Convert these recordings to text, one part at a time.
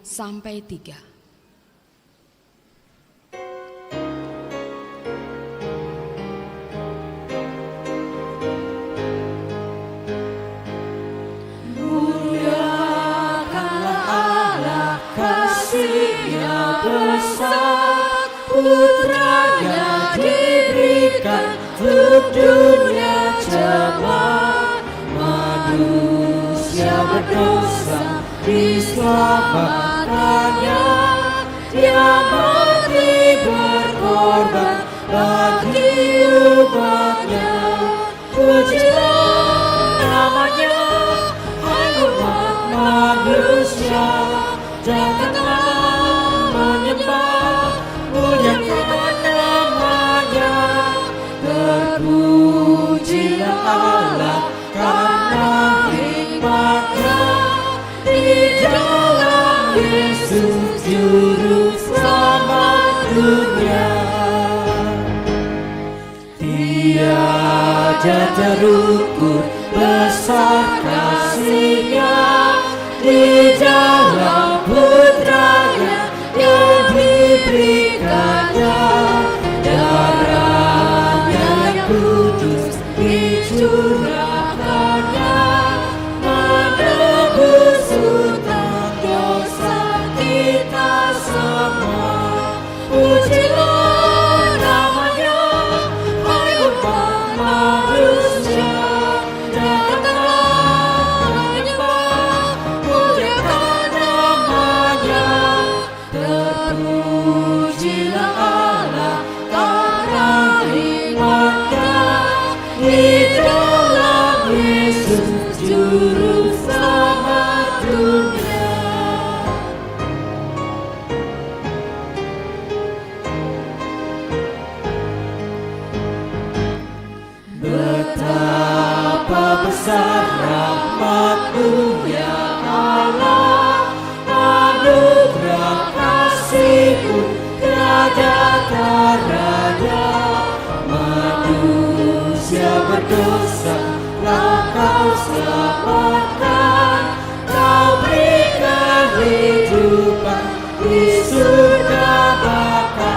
sampai 3. Putranya diberikan untuk dunia jemaat, manusia berdosa diselamatkannya. Dia mati berkorban bagi umatnya. Pujilah namanya, hai umat manusia, janganlah menyembah, muliakan namanya. Terpujilah Allah karena hikmat-Nya, di dalam Yesus juru selamat dunia. Tiada terukur besar kasih-Nya, di dalam putranya yang diberikannya. Darahnya yang kudus dicurahkannya, menebus hutang dosa kita semua. Pujilah namanya, hai umat manusia, janganlah menyembah, muliakan namanya. Terpujilah Allah karena hikmat-Nya, di dalam Yesus juru selamat dunia. Betapa besar rahmat-Mu ya Allah, anugerah kasih-Mu tiada taranya. Manusia berdosa telah Kau selamatkan, Kau beri kehidupan di surga Bapa.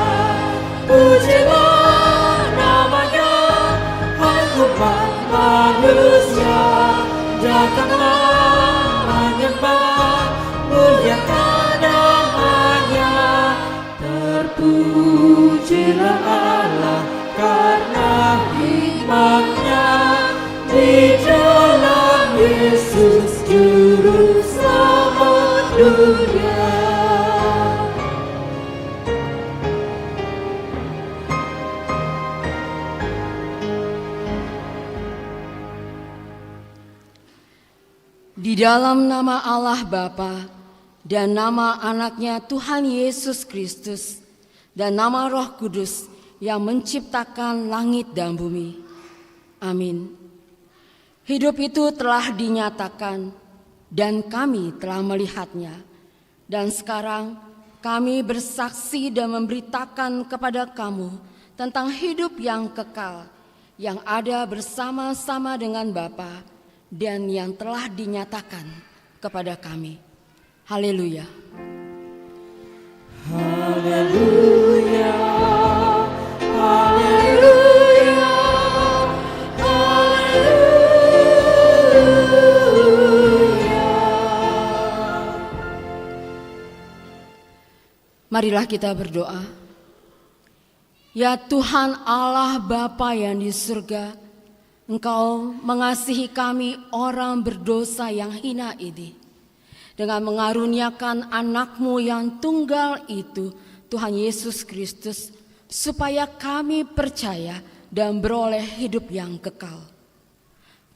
Pujilah namanya, hai umat manusia, janganlah menyembah, muliakan namanya. Terpujilah Allah karena hikmat-Nya, di dalam Yesus juru selamat dunia. Di dalam nama Allah Bapa dan nama anaknya Tuhan Yesus Kristus dan nama Roh Kudus yang menciptakan langit dan bumi. Amin. Hidup itu telah dinyatakan dan kami telah melihatnya. Dan sekarang kami bersaksi dan memberitakan kepada kamu tentang hidup yang kekal, yang ada bersama-sama dengan Bapa dan yang telah dinyatakan kepada kami. Haleluya. Haleluya, haleluya, haleluya. Marilah kita berdoa. Ya Tuhan Allah Bapa yang di surga, Engkau mengasihi kami orang berdosa yang hina ini, dengan mengaruniakan anak-Mu yang tunggal itu, Tuhan Yesus Kristus, supaya kami percaya dan beroleh hidup yang kekal.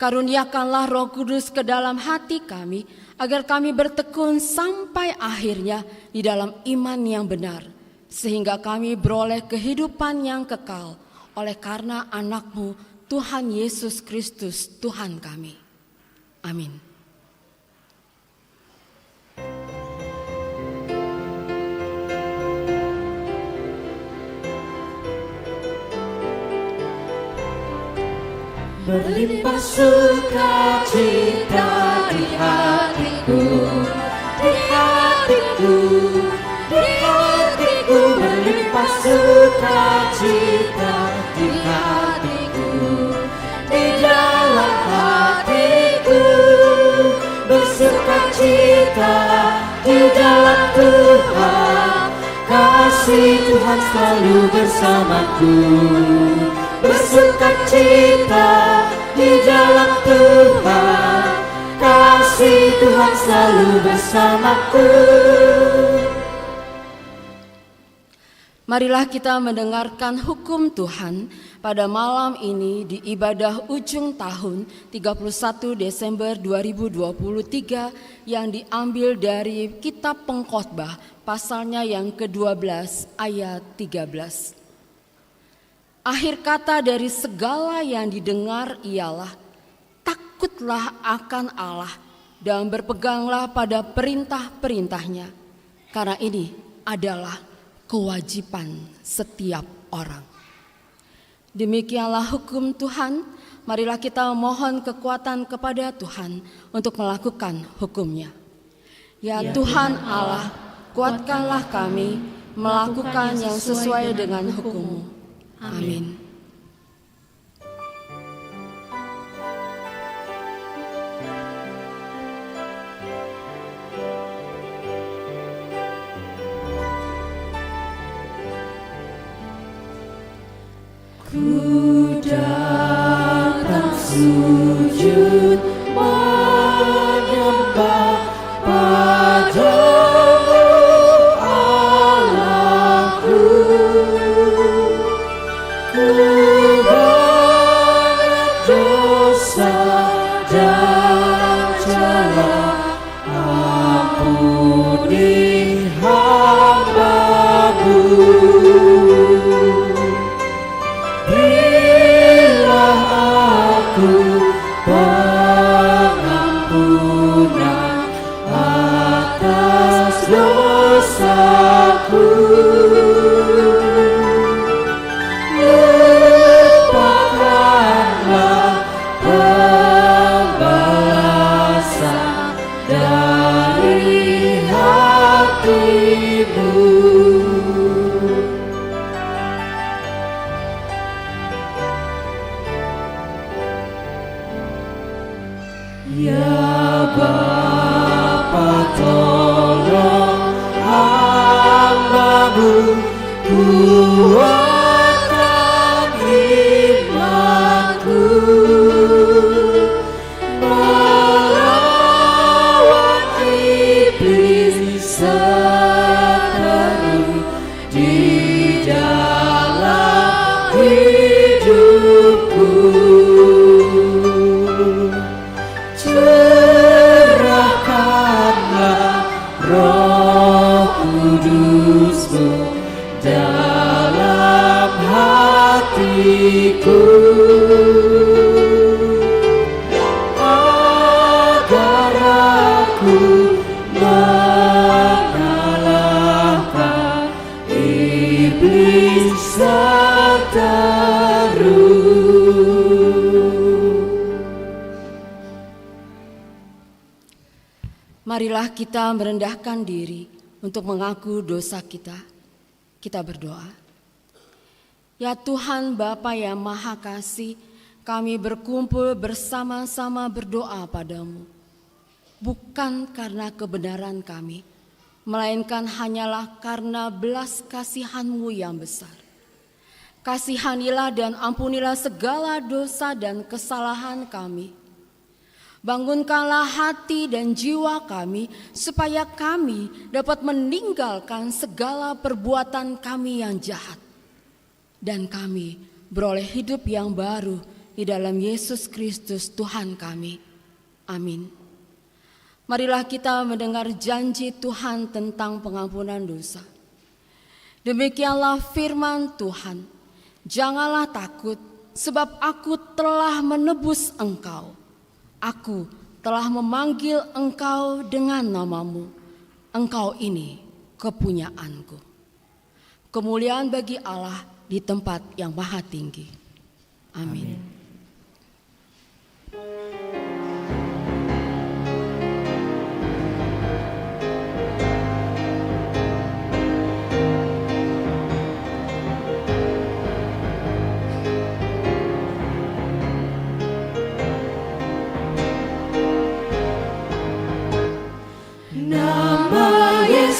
Karuniakanlah Roh Kudus ke dalam hati kami, agar kami bertekun sampai akhirnya di dalam iman yang benar, sehingga kami beroleh kehidupan yang kekal oleh karena anak-Mu, Tuhan Yesus Kristus, Tuhan kami. Amin. Berlimpah sukacita di hatiku, di hatiku. hatiku, di hatiku berlimpah sukacita, di hatiku, di dalam hatiku bersukacita, di dalam Tuhan. Kasih Tuhan selalu bersamaku, bersukacita di dalam Tuhan. Kasih Tuhan selalu bersamaku. Marilah kita mendengarkan hukum Tuhan pada malam ini di ibadah ujung tahun 31 Desember 2023 yang diambil dari kitab Pengkhotbah pasalnya yang ke-12 ayat 13. Akhir kata dari segala yang didengar ialah takutlah akan Allah dan berpeganglah pada perintah-perintahnya, karena ini adalah kewajiban setiap orang. Demikianlah hukum Tuhan. Marilah kita mohon kekuatan kepada Tuhan untuk melakukan hukumnya. Ya Tuhan Allah, kuatkanlah kami melakukan yang sesuai dengan hukum-Mu. Amin. Ku datang sujud menyembah padamu Allahku. Ku banyak dosa dan celah, ampuni hamba-Mu. Pengampunan atas dosaku, lupakanlah pembalasan dari hati-Mu. Ya Bapa, tolong hamba-Mu, kuatkan imanku, melawan iblis seteru di dalam hidupku. Cerahkanlah Roh Kudus-Mu dalam hatiku, agar aku mengalahkan iblis seteru. Marilah kita merendahkan diri untuk mengaku dosa kita. Kita berdoa. Ya Tuhan Bapa yang Maha Kasih, kami berkumpul bersama-sama berdoa padamu. Bukan karena kebenaran kami, melainkan hanyalah karena belas kasihan-Mu yang besar. Kasihanilah dan ampunilah segala dosa dan kesalahan kami. Bangunkanlah hati dan jiwa kami supaya kami dapat meninggalkan segala perbuatan kami yang jahat. Dan kami beroleh hidup yang baru di dalam Yesus Kristus Tuhan kami. Amin. Marilah kita mendengar janji Tuhan tentang pengampunan dosa. Demikianlah firman Tuhan. Janganlah takut, sebab aku telah menebus engkau. Aku telah memanggil engkau dengan namamu. Engkau ini kepunyaanku. Kemuliaan bagi Allah di tempat yang maha tinggi. Amin.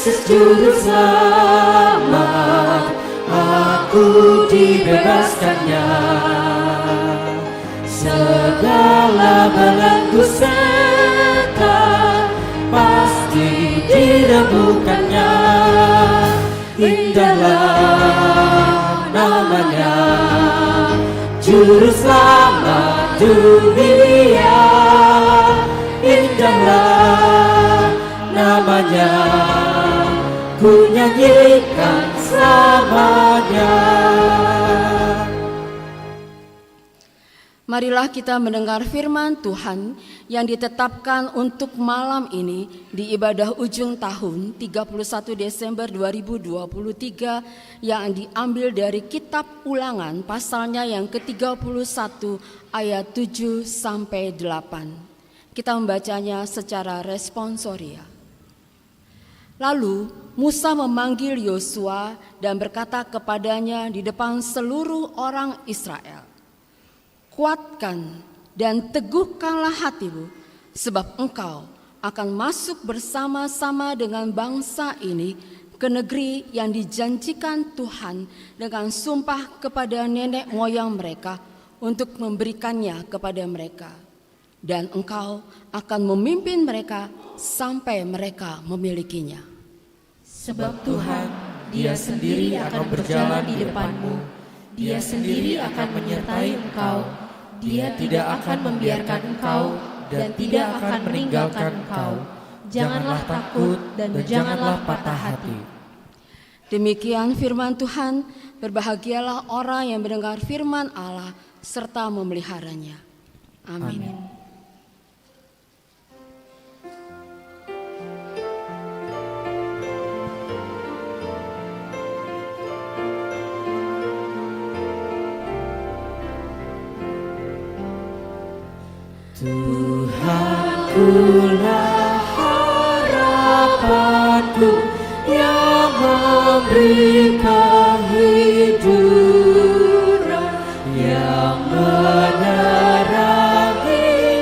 Yesus Juru Selamat, aku dibebaskannya. Segala belenggu setan pasti dirembukannya. Indahlah namanya, Juru Selamat dunia. Indahlah namanya, ku nyanyikan selamanya. Marilah kita mendengar firman Tuhan yang ditetapkan untuk malam ini di ibadah ujung tahun 31 Desember 2023 yang diambil dari kitab Ulangan pasalnya yang ke-31 ayat 7 sampai 8. Kita membacanya secara responsoria. Lalu Musa memanggil Yosua dan berkata kepadanya di depan seluruh orang Israel, "Kuatkan dan teguhkanlah hatimu, sebab engkau akan masuk bersama-sama dengan bangsa ini ke negeri yang dijanjikan Tuhan dengan sumpah kepada nenek moyang mereka untuk memberikannya kepada mereka. Dan engkau akan memimpin mereka sampai mereka memilikinya. Sebab Tuhan, Dia sendiri akan berjalan di depanmu, Dia sendiri akan menyertai engkau, Dia tidak akan membiarkan engkau dan tidak akan meninggalkan engkau. Janganlah takut dan janganlah patah hati." Demikian firman Tuhan. Berbahagialah orang yang mendengar firman Allah serta memeliharanya. Amin. Tuhankulah harapanku yang memberi kehidupan, yang menerangi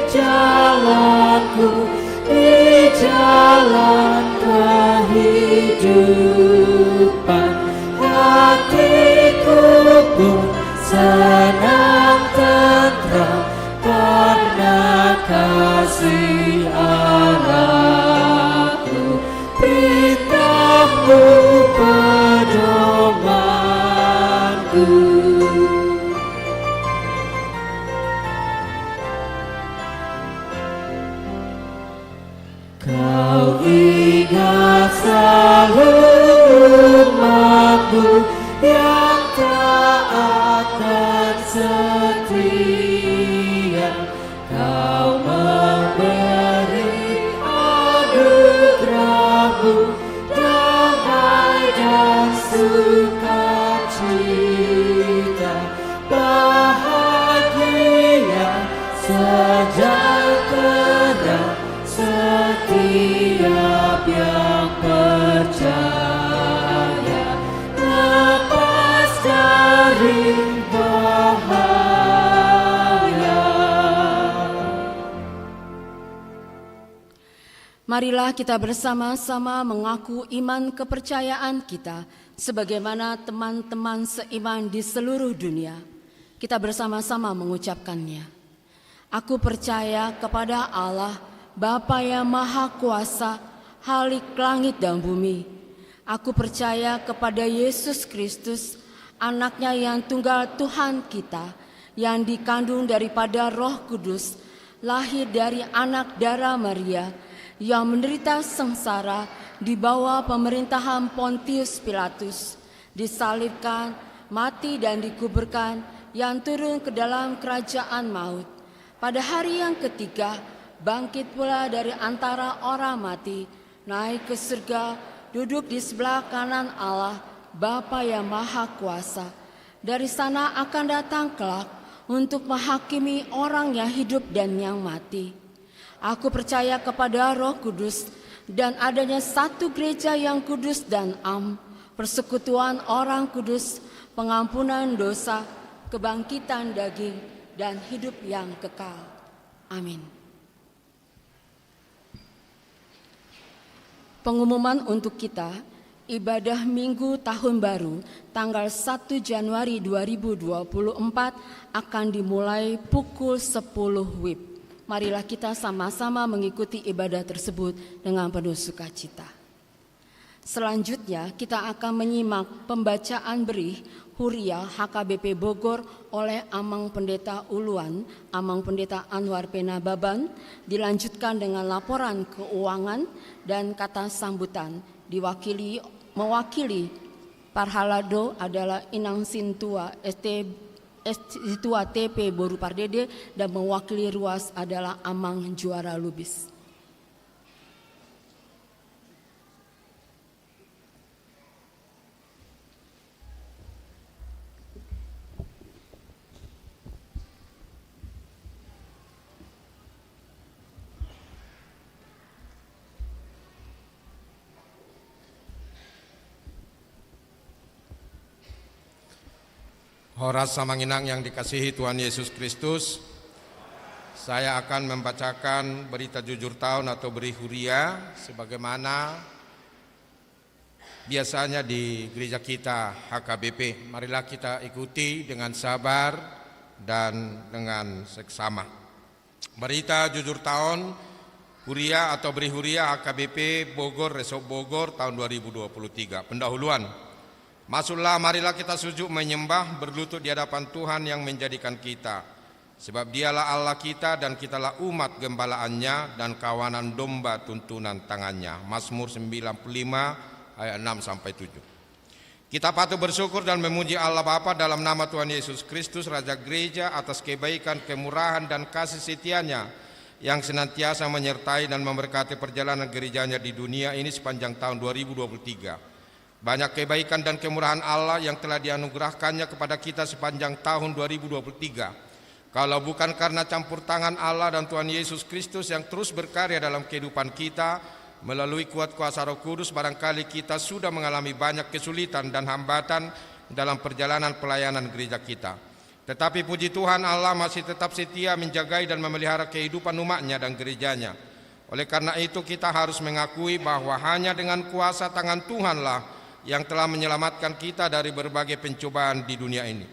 jalanku di jalan kehidupan. Hatiku pun senang tentram karena kasih Allahku, perintah-Mu pedomanku. Kau ingat selalu umat-Mu yang taat dan setia. Kau memberi anugerah-Mu, damai dan sukacita, bahagia sejahtera setiap yang percaya, lepas dari bahaya. Marilah kita bersama-sama mengaku iman kepercayaan kita sebagaimana teman-teman seiman di seluruh dunia. Kita bersama-sama mengucapkannya. Aku percaya kepada Allah, Bapa yang Maha Kuasa, Khalik langit dan bumi. Aku percaya kepada Yesus Kristus, Anaknya yang tunggal Tuhan kita, yang dikandung daripada Roh Kudus, lahir dari anak darah Maria, yang menderita sengsara di bawah pemerintahan Pontius Pilatus, disalibkan, mati dan dikuburkan, yang turun ke dalam kerajaan maut. Pada hari yang ketiga, bangkit pula dari antara orang mati, naik ke surga, duduk di sebelah kanan Allah, Bapa yang Maha Kuasa. Dari sana akan datang kelak untuk menghakimi orang yang hidup dan yang mati. Aku percaya kepada Roh Kudus dan adanya satu gereja yang kudus dan am, persekutuan orang kudus, pengampunan dosa, kebangkitan daging, dan hidup yang kekal. Amin. Pengumuman untuk kita, ibadah Minggu Tahun Baru tanggal 1 Januari 2024 akan dimulai pukul 10 WIB. Marilah kita sama-sama mengikuti ibadah tersebut dengan penuh sukacita. Selanjutnya kita akan menyimak pembacaan berih Huriah HKBP Bogor oleh Amang Pendeta Uluan, Amang Pendeta Anwar Penababan, dilanjutkan dengan laporan keuangan dan kata sambutan mewakili Parhalado adalah Inang Sintua Situa TP Boru Pardede dan mewakili Ruas adalah Amang Juara Lubis. Horas Samanginang yang dikasihi Tuhan Yesus Kristus, saya akan membacakan berita jujur tahun atau berih Huriah sebagaimana biasanya di gereja kita HKBP. Marilah kita ikuti dengan sabar dan dengan seksama. Berita jujur tahun Huriah atau berih Huriah HKBP Bogor, Resort Bogor tahun 2023. Pendahuluan. Masuklah, marilah kita sujud menyembah berlutut di hadapan Tuhan yang menjadikan kita. Sebab dialah Allah kita dan kitalah umat gembalaannya dan kawanan domba tuntunan tangannya. Mazmur 95 ayat 6-7. Kita patut bersyukur dan memuji Allah Bapa dalam nama Tuhan Yesus Kristus Raja Gereja atas kebaikan, kemurahan dan kasih setianya yang senantiasa menyertai dan memberkati perjalanan gerejanya di dunia ini sepanjang tahun 2023. Banyak kebaikan dan kemurahan Allah yang telah dianugerahkannya kepada kita sepanjang tahun 2023. Kalau bukan karena campur tangan Allah dan Tuhan Yesus Kristus yang terus berkarya dalam kehidupan kita, melalui kuat kuasa Roh Kudus, barangkali kita sudah mengalami banyak kesulitan dan hambatan dalam perjalanan pelayanan gereja kita. Tetapi puji Tuhan, Allah masih tetap setia menjagai dan memelihara kehidupan umatnya dan gerejanya. Oleh karena itu kita harus mengakui bahwa hanya dengan kuasa tangan Tuhanlah yang telah menyelamatkan kita dari berbagai pencobaan di dunia ini.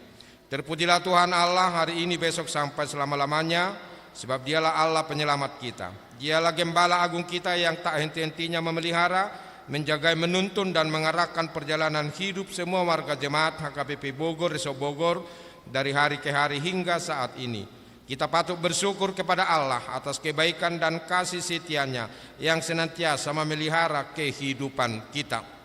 Terpujilah Tuhan Allah hari ini, besok sampai selama-lamanya, sebab dialah Allah penyelamat kita. Dialah gembala agung kita yang tak henti-hentinya memelihara, menjaga, menuntun dan mengarahkan perjalanan hidup semua warga jemaat HKBP Bogor, Resort Bogor dari hari ke hari hingga saat ini. Kita patut bersyukur kepada Allah atas kebaikan dan kasih setianya yang senantiasa memelihara kehidupan kita.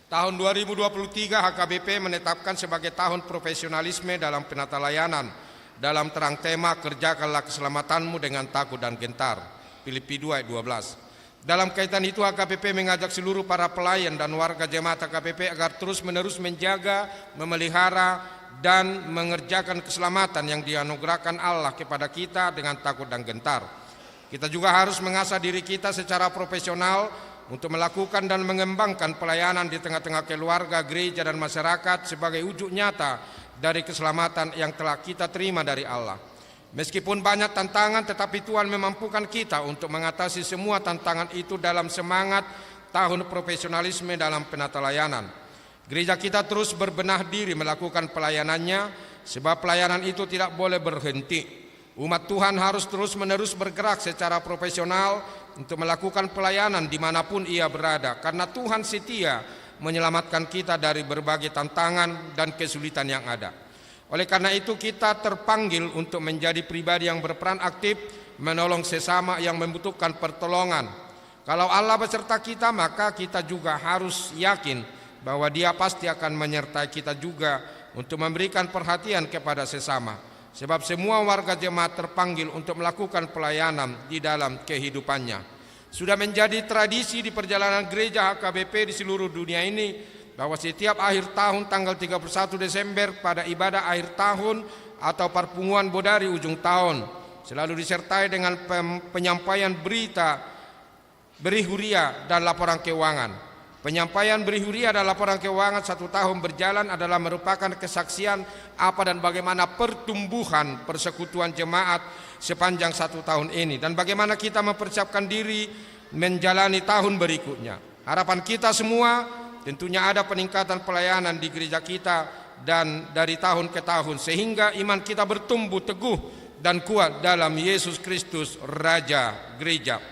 Tahun 2023 HKBP menetapkan sebagai tahun profesionalisme dalam penata layanan dalam terang tema kerjakanlah keselamatanmu dengan takut dan gentar. Filipi 2 ayat 12. Dalam kaitan itu HKBP mengajak seluruh para pelayan dan warga jemaat HKBP agar terus-menerus menjaga, memelihara dan mengerjakan keselamatan yang dianugerahkan Allah kepada kita dengan takut dan gentar. Kita juga harus mengasah diri kita secara profesional untuk melakukan dan mengembangkan pelayanan di tengah-tengah keluarga, gereja dan masyarakat sebagai wujud nyata dari keselamatan yang telah kita terima dari Allah. Meskipun banyak tantangan, tetapi Tuhan memampukan kita untuk mengatasi semua tantangan itu dalam semangat tahun profesionalisme dalam penata layanan. Gereja kita terus berbenah diri melakukan pelayanannya, sebab pelayanan itu tidak boleh berhenti. Umat Tuhan harus terus-menerus bergerak secara profesional untuk melakukan pelayanan dimanapun ia berada, karena Tuhan setia menyelamatkan kita dari berbagai tantangan dan kesulitan yang ada. Oleh karena itu kita terpanggil untuk menjadi pribadi yang berperan aktif menolong sesama yang membutuhkan pertolongan. Kalau Allah beserta kita, maka kita juga harus yakin bahwa Dia pasti akan menyertai kita juga untuk memberikan perhatian kepada sesama. Sebab semua warga jemaat terpanggil untuk melakukan pelayanan di dalam kehidupannya. Sudah menjadi tradisi di perjalanan gereja HKBP di seluruh dunia ini bahwa setiap akhir tahun tanggal 31 Desember pada ibadah akhir tahun atau perpunguan bodari ujung tahun selalu disertai dengan penyampaian berita, berih Huriah dan laporan keuangan. Penyampaian berih Huriah dan laporan keuangan 1 tahun berjalan adalah merupakan kesaksian apa dan bagaimana pertumbuhan persekutuan jemaat sepanjang 1 tahun ini dan bagaimana kita mempersiapkan diri menjalani tahun berikutnya. Harapan kita semua tentunya ada peningkatan pelayanan di gereja kita dan dari tahun ke tahun, sehingga iman kita bertumbuh teguh dan kuat dalam Yesus Kristus Raja Gereja.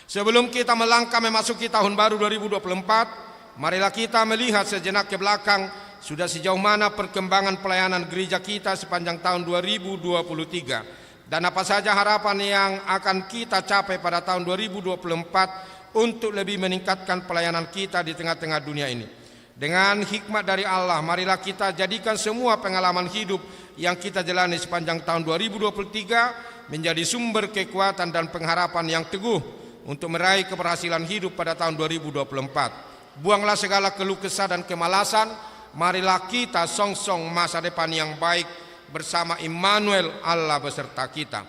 Sebelum kita melangkah memasuki tahun baru 2024, marilah kita melihat sejenak ke belakang sudah sejauh mana perkembangan pelayanan gereja kita sepanjang tahun 2023 dan apa saja harapan yang akan kita capai pada tahun 2024 untuk lebih meningkatkan pelayanan kita di tengah-tengah dunia ini. Dengan hikmat dari Allah, marilah kita jadikan semua pengalaman hidup yang kita jalani sepanjang tahun 2023 menjadi sumber kekuatan dan pengharapan yang teguh untuk meraih keberhasilan hidup pada tahun 2024. Buanglah segala keluh kesah dan kemalasan. Marilah kita songsong masa depan yang baik bersama Immanuel, Allah beserta kita.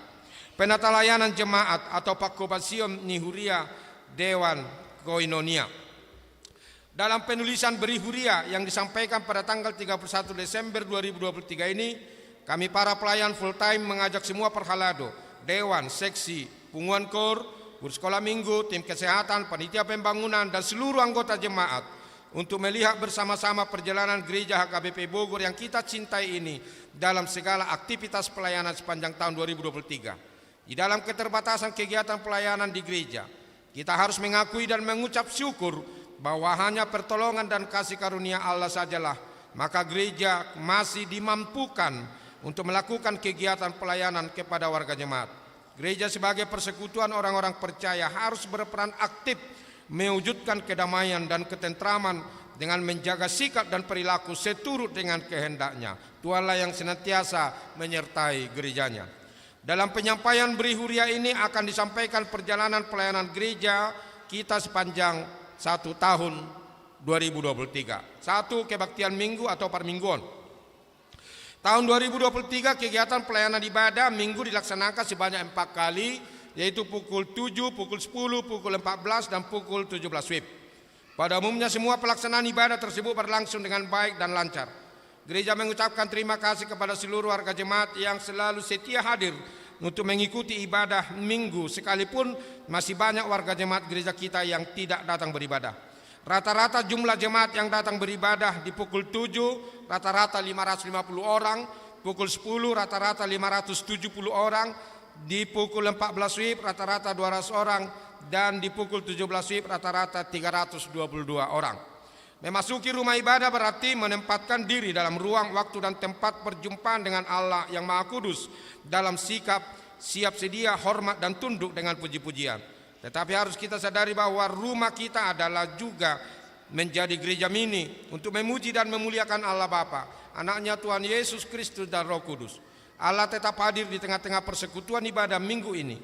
Penata layanan jemaat atau Pakkobasion Nihuria Dewan Koinonia. Dalam penulisan beri huria yang disampaikan pada tanggal 31 Desember 2023 ini, kami para pelayan full time mengajak semua perhalado, dewan, seksi, punguan kor, guru sekolah minggu, tim kesehatan, panitia pembangunan, dan seluruh anggota jemaat untuk melihat bersama-sama perjalanan gereja HKBP Bogor yang kita cintai ini dalam segala aktivitas pelayanan sepanjang tahun 2023. Di dalam keterbatasan kegiatan pelayanan di gereja, kita harus mengakui dan mengucap syukur bahwa hanya pertolongan dan kasih karunia Allah sajalah, maka gereja masih dimampukan untuk melakukan kegiatan pelayanan kepada warga jemaat. Gereja sebagai persekutuan orang-orang percaya harus berperan aktif mewujudkan kedamaian dan ketentraman dengan menjaga sikap dan perilaku seturut dengan kehendaknya. Tuhanlah yang senantiasa menyertai gerejanya. Dalam penyampaian beri huria ini akan disampaikan perjalanan pelayanan gereja kita sepanjang 1 tahun 2023. 1. Kebaktian minggu atau permingguan. Tahun 2023 kegiatan pelayanan ibadah minggu dilaksanakan sebanyak 4 kali, yaitu pukul 7, pukul 10, pukul 14, dan pukul 17 WIB. Pada umumnya semua pelaksanaan ibadah tersebut berlangsung dengan baik dan lancar. Gereja mengucapkan terima kasih kepada seluruh warga jemaat yang selalu setia hadir untuk mengikuti ibadah minggu, sekalipun masih banyak warga jemaat gereja kita yang tidak datang beribadah. Rata-rata jumlah jemaat yang datang beribadah di pukul 7 rata-rata 550 orang, pukul 10 rata-rata 570 orang, di pukul 14 WIB rata-rata 200 orang, dan di pukul 17 WIB rata-rata 322 orang. Memasuki rumah ibadah berarti menempatkan diri dalam ruang, waktu, dan tempat perjumpaan dengan Allah yang Maha Kudus dalam sikap siap sedia, hormat, dan tunduk dengan puji-pujian. Tetapi harus kita sadari bahwa rumah kita adalah juga menjadi gereja mini untuk memuji dan memuliakan Allah Bapa, Anaknya Tuhan Yesus Kristus, dan Roh Kudus. Allah tetap hadir di tengah-tengah persekutuan ibadah minggu ini.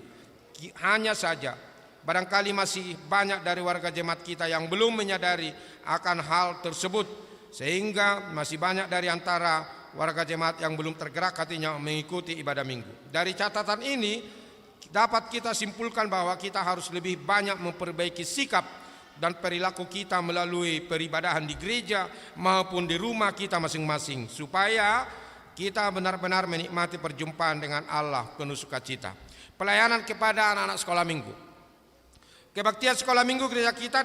Hanya saja barangkali masih banyak dari warga jemaat kita yang belum menyadari akan hal tersebut, sehingga masih banyak dari antara warga jemaat yang belum tergerak hatinya mengikuti ibadah minggu. Dari catatan ini dapat kita simpulkan bahwa kita harus lebih banyak memperbaiki sikap dan perilaku kita melalui peribadahan di gereja maupun di rumah kita masing-masing, supaya kita benar-benar menikmati perjumpaan dengan Allah penuh sukacita. Pelayanan kepada anak-anak sekolah minggu. Kebaktian sekolah minggu gereja kita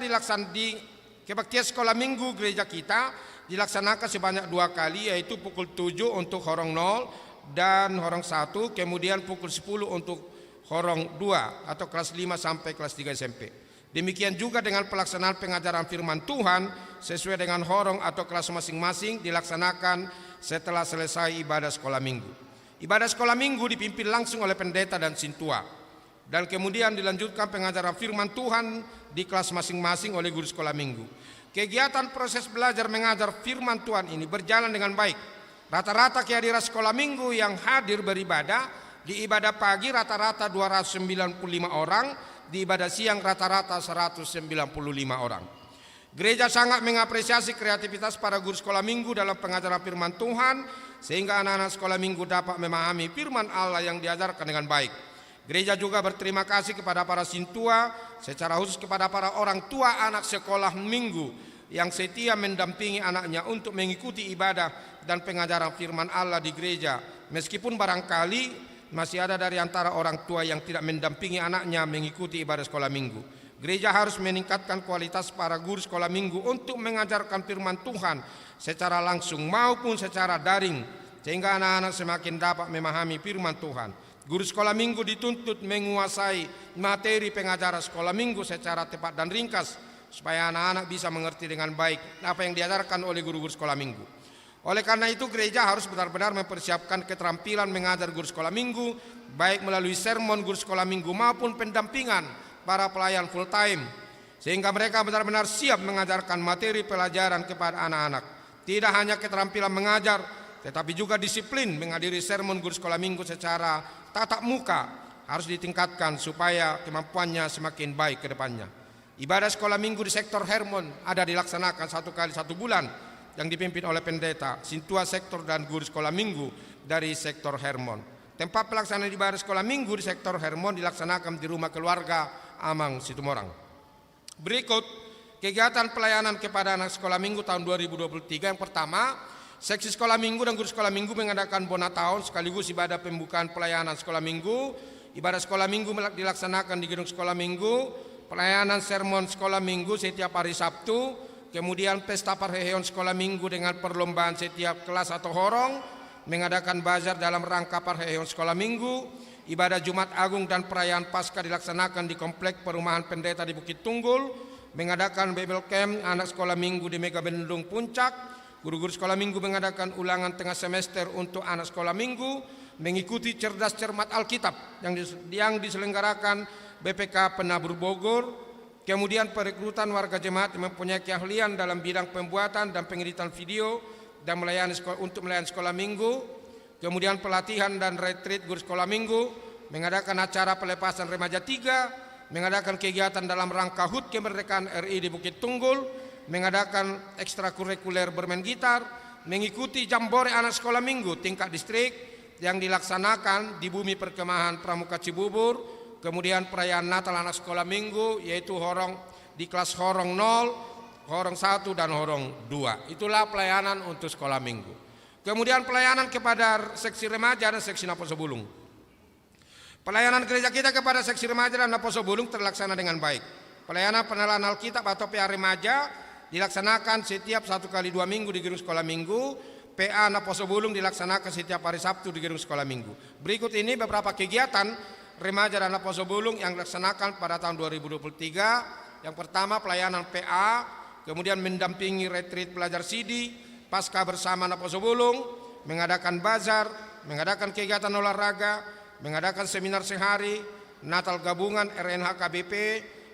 dilaksanakan sebanyak 2 kali, yaitu pukul 7 untuk horong 0 dan horong 1, kemudian pukul 10 untuk horong 2 atau kelas 5 sampai kelas 3 SMP. Demikian juga dengan pelaksanaan pengajaran firman Tuhan sesuai dengan horong atau kelas masing-masing dilaksanakan setelah selesai ibadah sekolah minggu. Ibadah sekolah minggu dipimpin langsung oleh pendeta dan sintua, dan kemudian dilanjutkan pengajaran firman Tuhan di kelas masing-masing oleh guru sekolah minggu. Kegiatan proses belajar mengajar firman Tuhan ini berjalan dengan baik. Rata-rata kehadiran sekolah minggu yang hadir beribadah di ibadah pagi rata-rata 295 orang, di ibadah siang rata-rata 195 orang. Gereja sangat mengapresiasi kreativitas para guru sekolah minggu dalam pengajaran firman Tuhan, sehingga anak-anak sekolah minggu dapat memahami firman Allah yang diajarkan dengan baik. Gereja juga berterima kasih kepada para sintua, secara khusus kepada para orang tua anak sekolah minggu yang setia mendampingi anaknya untuk mengikuti ibadah dan pengajaran firman Allah di gereja, meskipun barangkali masih ada dari antara orang tua yang tidak mendampingi anaknya mengikuti ibadah sekolah minggu. Gereja harus meningkatkan kualitas para guru sekolah minggu untuk mengajarkan firman Tuhan secara langsung maupun secara daring, sehingga anak-anak semakin dapat memahami firman Tuhan. Guru sekolah minggu dituntut menguasai materi pengajaran sekolah minggu secara tepat dan ringkas, supaya anak-anak bisa mengerti dengan baik apa yang diajarkan oleh guru-guru sekolah minggu. Oleh karena itu gereja harus benar-benar mempersiapkan keterampilan mengajar guru sekolah minggu, baik melalui sermon guru sekolah minggu maupun pendampingan para pelayan full time, sehingga mereka benar-benar siap mengajarkan materi pelajaran kepada anak-anak. Tidak hanya keterampilan mengajar, tetapi juga disiplin menghadiri sermon guru sekolah minggu secara tatap muka harus ditingkatkan supaya kemampuannya semakin baik ke depannya. Ibadah sekolah minggu di sektor Hermon ada dilaksanakan 1 kali 1 bulan yang dipimpin oleh pendeta, sintua sektor dan guru sekolah minggu dari sektor Hermon. Tempat pelaksanaan ibadah sekolah minggu di sektor Hermon dilaksanakan di rumah keluarga Amang Situmorang. Berikut kegiatan pelayanan kepada anak sekolah minggu tahun 2023. Yang pertama, seksi sekolah minggu dan guru sekolah minggu mengadakan bona tahun sekaligus ibadah pembukaan pelayanan sekolah minggu. Ibadah sekolah minggu dilaksanakan di gedung sekolah minggu, pelayanan sermon sekolah minggu setiap hari Sabtu, kemudian pesta perheheon sekolah minggu dengan perlombaan setiap kelas atau horong, mengadakan bazar dalam rangka perheheon sekolah minggu, ibadah Jumat Agung dan perayaan Paskah dilaksanakan di komplek perumahan pendeta di Bukit Tunggul, mengadakan Bible Camp anak sekolah minggu di Mega Bendung Puncak, guru-guru sekolah minggu mengadakan ulangan tengah semester untuk anak sekolah minggu, mengikuti cerdas cermat Alkitab yang diselenggarakan BPK Penabur Bogor, kemudian perekrutan warga jemaat yang mempunyai keahlian dalam bidang pembuatan dan pengeditan video dan untuk melayani sekolah minggu, kemudian pelatihan dan retreat guru sekolah minggu, mengadakan acara pelepasan remaja 3, mengadakan kegiatan dalam rangka HUT Kemerdekaan RI di Bukit Tunggul, mengadakan ekstrakurikuler bermain gitar, mengikuti jambore anak sekolah minggu tingkat distrik yang dilaksanakan di Bumi Perkemahan Pramuka Cibubur, kemudian perayaan Natal anak sekolah minggu yaitu horong di kelas horong 0, horong 1 dan horong 2. Itulah pelayanan untuk sekolah minggu. Kemudian pelayanan kepada seksi remaja dan seksi Naposo Bulung. Pelayanan gereja kita kepada seksi remaja dan Naposo Bulung terlaksana dengan baik. Pelayanan penelaan Alkitab atau PA remaja dilaksanakan setiap 1 kali 2 minggu di gedung sekolah minggu. PA Naposo Bulung dilaksanakan setiap hari Sabtu di gedung sekolah minggu. Berikut ini beberapa kegiatan remaja dan Naposo Bulung yang dilaksanakan pada tahun 2023. Yang pertama pelayanan PA, kemudian mendampingi retreat pelajar CD, Paskah bersama Naposo Bulung, mengadakan bazar, mengadakan kegiatan olahraga, mengadakan seminar sehari, Natal gabungan RNH KBP,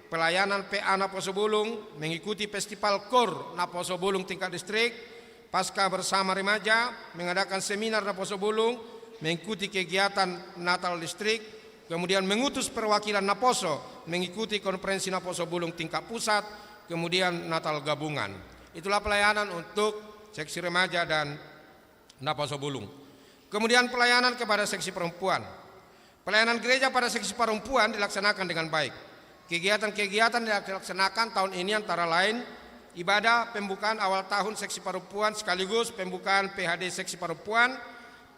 pelayanan PA Naposo Bulung, mengikuti festival KOR Naposo Bulung tingkat distrik, Paskah bersama remaja, mengadakan seminar Naposo Bulung, mengikuti kegiatan Natal distrik, kemudian mengutus perwakilan Naposo, mengikuti konferensi Naposo Bulung tingkat pusat, kemudian Natal gabungan. Itulah pelayanan untuk seksi remaja dan Naposo Bulung. Kemudian pelayanan kepada seksi perempuan. Pelayanan gereja pada seksi perempuan dilaksanakan dengan baik. Kegiatan-kegiatan yang dilaksanakan tahun ini antara lain ibadah pembukaan awal tahun seksi perempuan sekaligus pembukaan PHD seksi perempuan,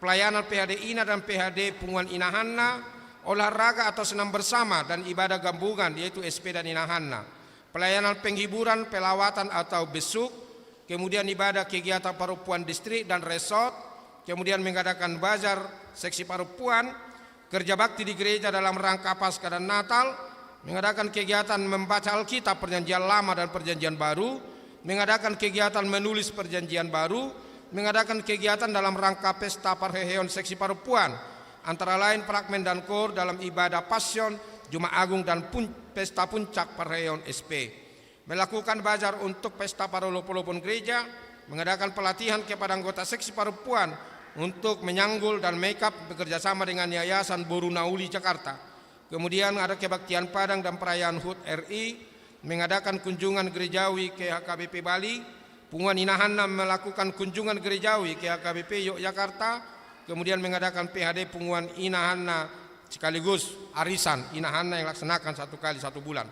pelayanan PHD Ina dan PHD Punguan Inahanna, olahraga atau senam bersama dan ibadah gabungan yaitu SP dan Inahanna, pelayanan penghiburan, pelawatan atau besuk, kemudian ibadah kegiatan perempuan distrik dan resort, kemudian mengadakan bazar seksi perempuan, kerja bakti di gereja dalam rangka Paskah dan Natal, mengadakan kegiatan membaca Alkitab Perjanjian Lama dan Perjanjian Baru, mengadakan kegiatan menulis Perjanjian Baru, mengadakan kegiatan dalam rangka pesta perheheon seksi perempuan, antara lain fragmen dan kor dalam ibadah Passion, Jumat Agung dan pesta puncak perheheon SP. Melakukan bazar untuk pesta parolopolopon gereja, mengadakan pelatihan kepada anggota seksi perempuan untuk menyanggul dan make up bekerjasama dengan Yayasan Boru Nauli Jakarta. Kemudian ada kebaktian Padang dan perayaan HUT RI, mengadakan kunjungan gerejawi ke HKBP Bali, Punguan Inahanna melakukan kunjungan gerejawi ke HKBP Yogyakarta, kemudian mengadakan PHD Punguan Inahanna sekaligus arisan Inahanna yang dilaksanakan 1 kali 1 bulan.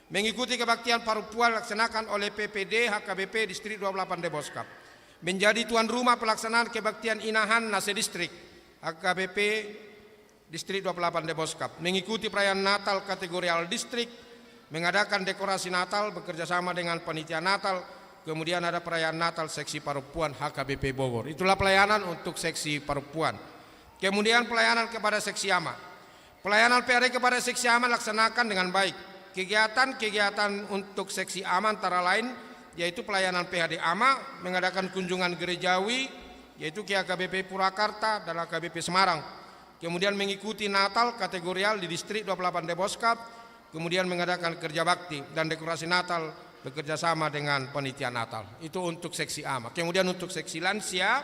Mengikuti kebaktian perempuan dilaksanakan oleh PPD HKBP Distrik 28 Deboskap. Menjadi tuan rumah pelaksanaan kebaktian Inahanna sedistrik HKBP Distrik 28 Deboskap, mengikuti perayaan Natal kategorial distrik, mengadakan dekorasi Natal bekerjasama dengan panitia Natal, kemudian ada perayaan Natal seksi perempuan HKBP Bogor. Itulah pelayanan untuk seksi perempuan. Kemudian pelayanan kepada seksi AMA. Pelayanan PRD kepada seksi AMA laksanakan dengan baik. Kegiatan-kegiatan untuk seksi AMA antara lain yaitu pelayanan PHD AMA, mengadakan kunjungan gerejawi yaitu HKBP Purwakarta dan HKBP Semarang. Kemudian mengikuti Natal kategorial di distrik 28 Deboskap, kemudian mengadakan kerja bakti dan dekorasi Natal bekerjasama dengan panitia Natal. Itu untuk seksi AMA. Kemudian untuk seksi lansia,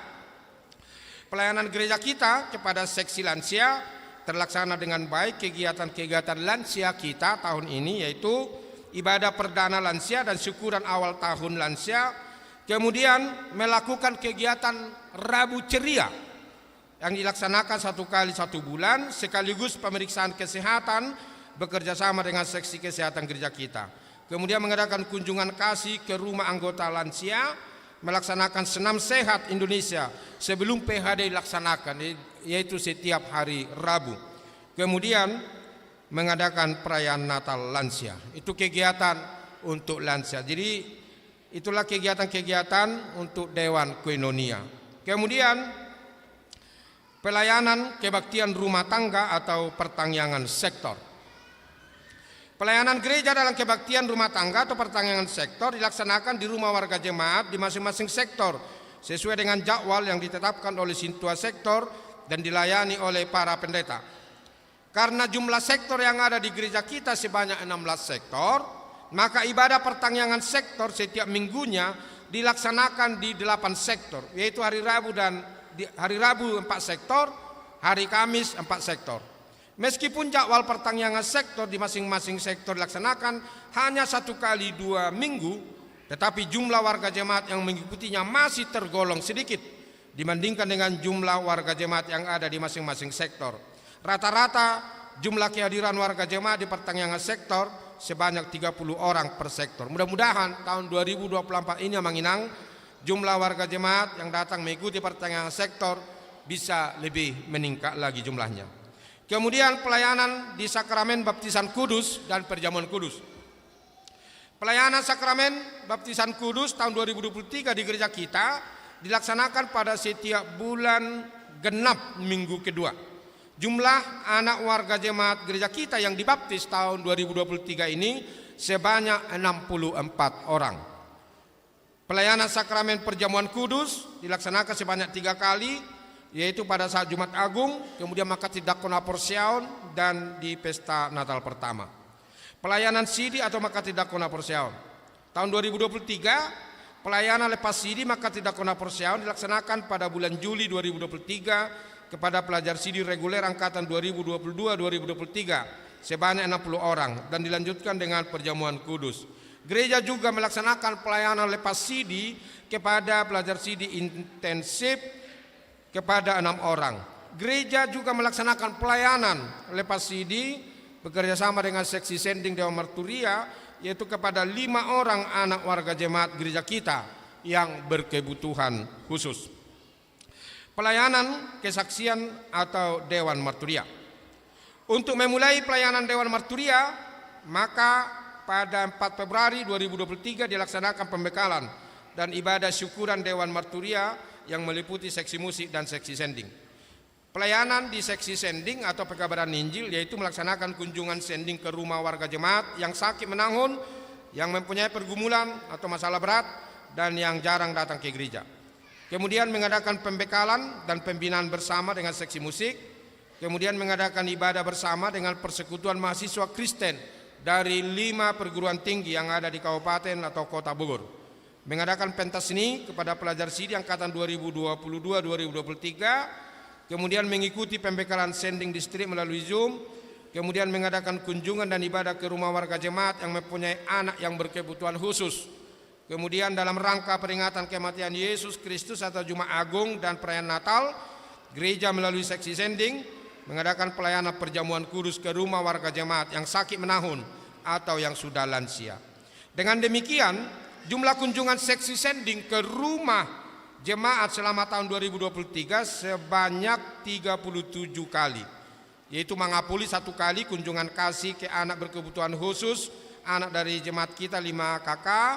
pelayanan gereja kita kepada seksi lansia terlaksana dengan baik. Kegiatan-kegiatan lansia kita tahun ini yaitu ibadah perdana lansia dan syukuran awal tahun lansia. Kemudian melakukan kegiatan Rabu Ceria yang dilaksanakan 1 kali 1 bulan, sekaligus pemeriksaan kesehatan bekerjasama dengan seksi kesehatan gereja kita. Kemudian mengadakan kunjungan kasih ke rumah anggota lansia, melaksanakan senam sehat Indonesia sebelum PHD dilaksanakan, yaitu setiap hari Rabu. Kemudian mengadakan perayaan Natal lansia. Itu kegiatan untuk lansia. Jadi itulah kegiatan-kegiatan untuk Dewan Koinonia. Kemudian pelayanan kebaktian rumah tangga atau pertangyangan sektor. Pelayanan gereja dalam kebaktian rumah tangga atau pertangyangan sektor dilaksanakan di rumah warga jemaat di masing-masing sektor sesuai dengan jadwal yang ditetapkan oleh sintua sektor dan dilayani oleh para pendeta. Karena jumlah sektor yang ada di gereja kita sebanyak 16 sektor, maka ibadah pertangyangan sektor setiap minggunya dilaksanakan di 8 sektor, yaitu hari Rabu 4 sektor, hari Kamis 4 sektor. Meskipun jadwal pertangyangan sektor di masing-masing sektor dilaksanakan hanya 1 kali 2 minggu, tetapi jumlah warga jemaat yang mengikutinya masih tergolong sedikit dibandingkan dengan jumlah warga jemaat yang ada di masing-masing sektor. Rata-rata jumlah kehadiran warga jemaat di pertangyangan sektor sebanyak 30 orang per sektor. Mudah-mudahan tahun 2024 ini Manginang jumlah warga jemaat yang datang mengikuti pertangyangan sektor bisa lebih meningkat lagi jumlahnya. Kemudian pelayanan di sakramen baptisan kudus dan perjamuan kudus. Pelayanan sakramen baptisan kudus tahun 2023 di gereja kita dilaksanakan pada setiap bulan genap minggu kedua. Jumlah anak warga jemaat gereja kita yang dibaptis tahun 2023 ini sebanyak 64 orang. Pelayanan sakramen perjamuan kudus dilaksanakan sebanyak 3 kali, yaitu pada saat Jumat Agung, kemudian Makati Dakona Porseaon, dan di pesta Natal pertama. Pelayanan sidi atau Makati Dakona Porseaon. Tahun 2023, pelayanan lepas sidi Makati Dakona Porseaon dilaksanakan pada bulan Juli 2023 kepada pelajar sidi reguler angkatan 2022-2023 sebanyak 60 orang dan dilanjutkan dengan perjamuan kudus. Gereja juga melaksanakan pelayanan lepas sidi kepada pelajar sidi intensif kepada 6 orang. Gereja juga melaksanakan pelayanan lepas sidi bekerjasama dengan seksi sending Dewan Marturia, yaitu kepada 5 orang anak warga jemaat gereja kita yang berkebutuhan khusus. Pelayanan kesaksian atau Dewan Marturia. Untuk memulai pelayanan Dewan Marturia, maka pada 4 Februari 2023 dilaksanakan pembekalan dan ibadah syukuran Dewan Marturia yang meliputi seksi musik dan seksi sending. Pelayanan di seksi sending atau pekabaran Injil yaitu melaksanakan kunjungan sending ke rumah warga jemaat yang sakit menahun, yang mempunyai pergumulan atau masalah berat dan yang jarang datang ke gereja. Kemudian mengadakan pembekalan dan pembinaan bersama dengan seksi musik. Kemudian mengadakan ibadah bersama dengan persekutuan mahasiswa Kristen dari 5 perguruan tinggi yang ada di Kabupaten atau Kota Bogor. Mengadakan pentas seni kepada pelajar sidi angkatan 2022-2023. Kemudian mengikuti pembekalan sending distrik melalui Zoom. Kemudian mengadakan kunjungan dan ibadah ke rumah warga jemaat yang mempunyai anak yang berkebutuhan khusus. Kemudian dalam rangka peringatan kematian Yesus Kristus atau Jumat Agung dan perayaan Natal, gereja melalui seksi sending mengadakan pelayanan perjamuan kudus ke rumah warga jemaat yang sakit menahun atau yang sudah lansia. Dengan demikian, jumlah kunjungan seksi sending ke rumah jemaat selama tahun 2023 sebanyak 37 kali, yaitu mengapuli 1 kali kunjungan kasih ke anak berkebutuhan khusus, anak dari jemaat kita 5 kakak,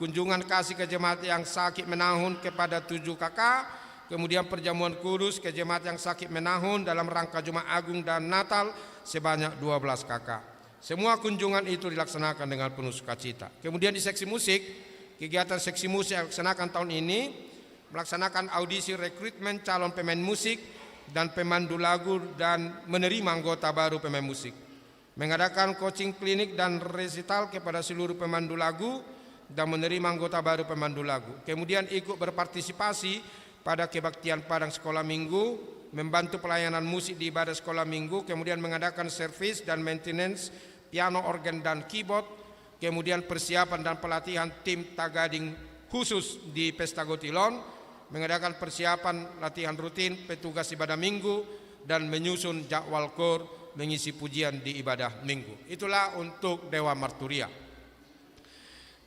kunjungan kasih ke jemaat yang sakit menahun kepada 7 kakak, kemudian perjamuan kudus ke jemaat yang sakit menahun dalam rangka Jumat Agung dan Natal sebanyak 12 kakak. Semua kunjungan itu dilaksanakan dengan penuh sukacita. Kemudian di seksi musik, kegiatan seksi musik yang dilaksanakan tahun ini melaksanakan audisi rekrutmen calon pemain musik dan pemandu lagu dan menerima anggota baru pemain musik. Mengadakan coaching klinik dan resital kepada seluruh pemandu lagu dan menerima anggota baru pemandu lagu. Kemudian ikut berpartisipasi pada kebaktian padang sekolah minggu, membantu pelayanan musik di ibadah sekolah minggu, kemudian mengadakan servis dan maintenance piano, organ dan keyboard, kemudian persiapan dan pelatihan tim Tagading khusus di Pesta Gotilon, mengadakan persiapan latihan rutin petugas ibadah minggu dan menyusun jadwal kor mengisi pujian di ibadah minggu. Itulah untuk Dewan Marturia.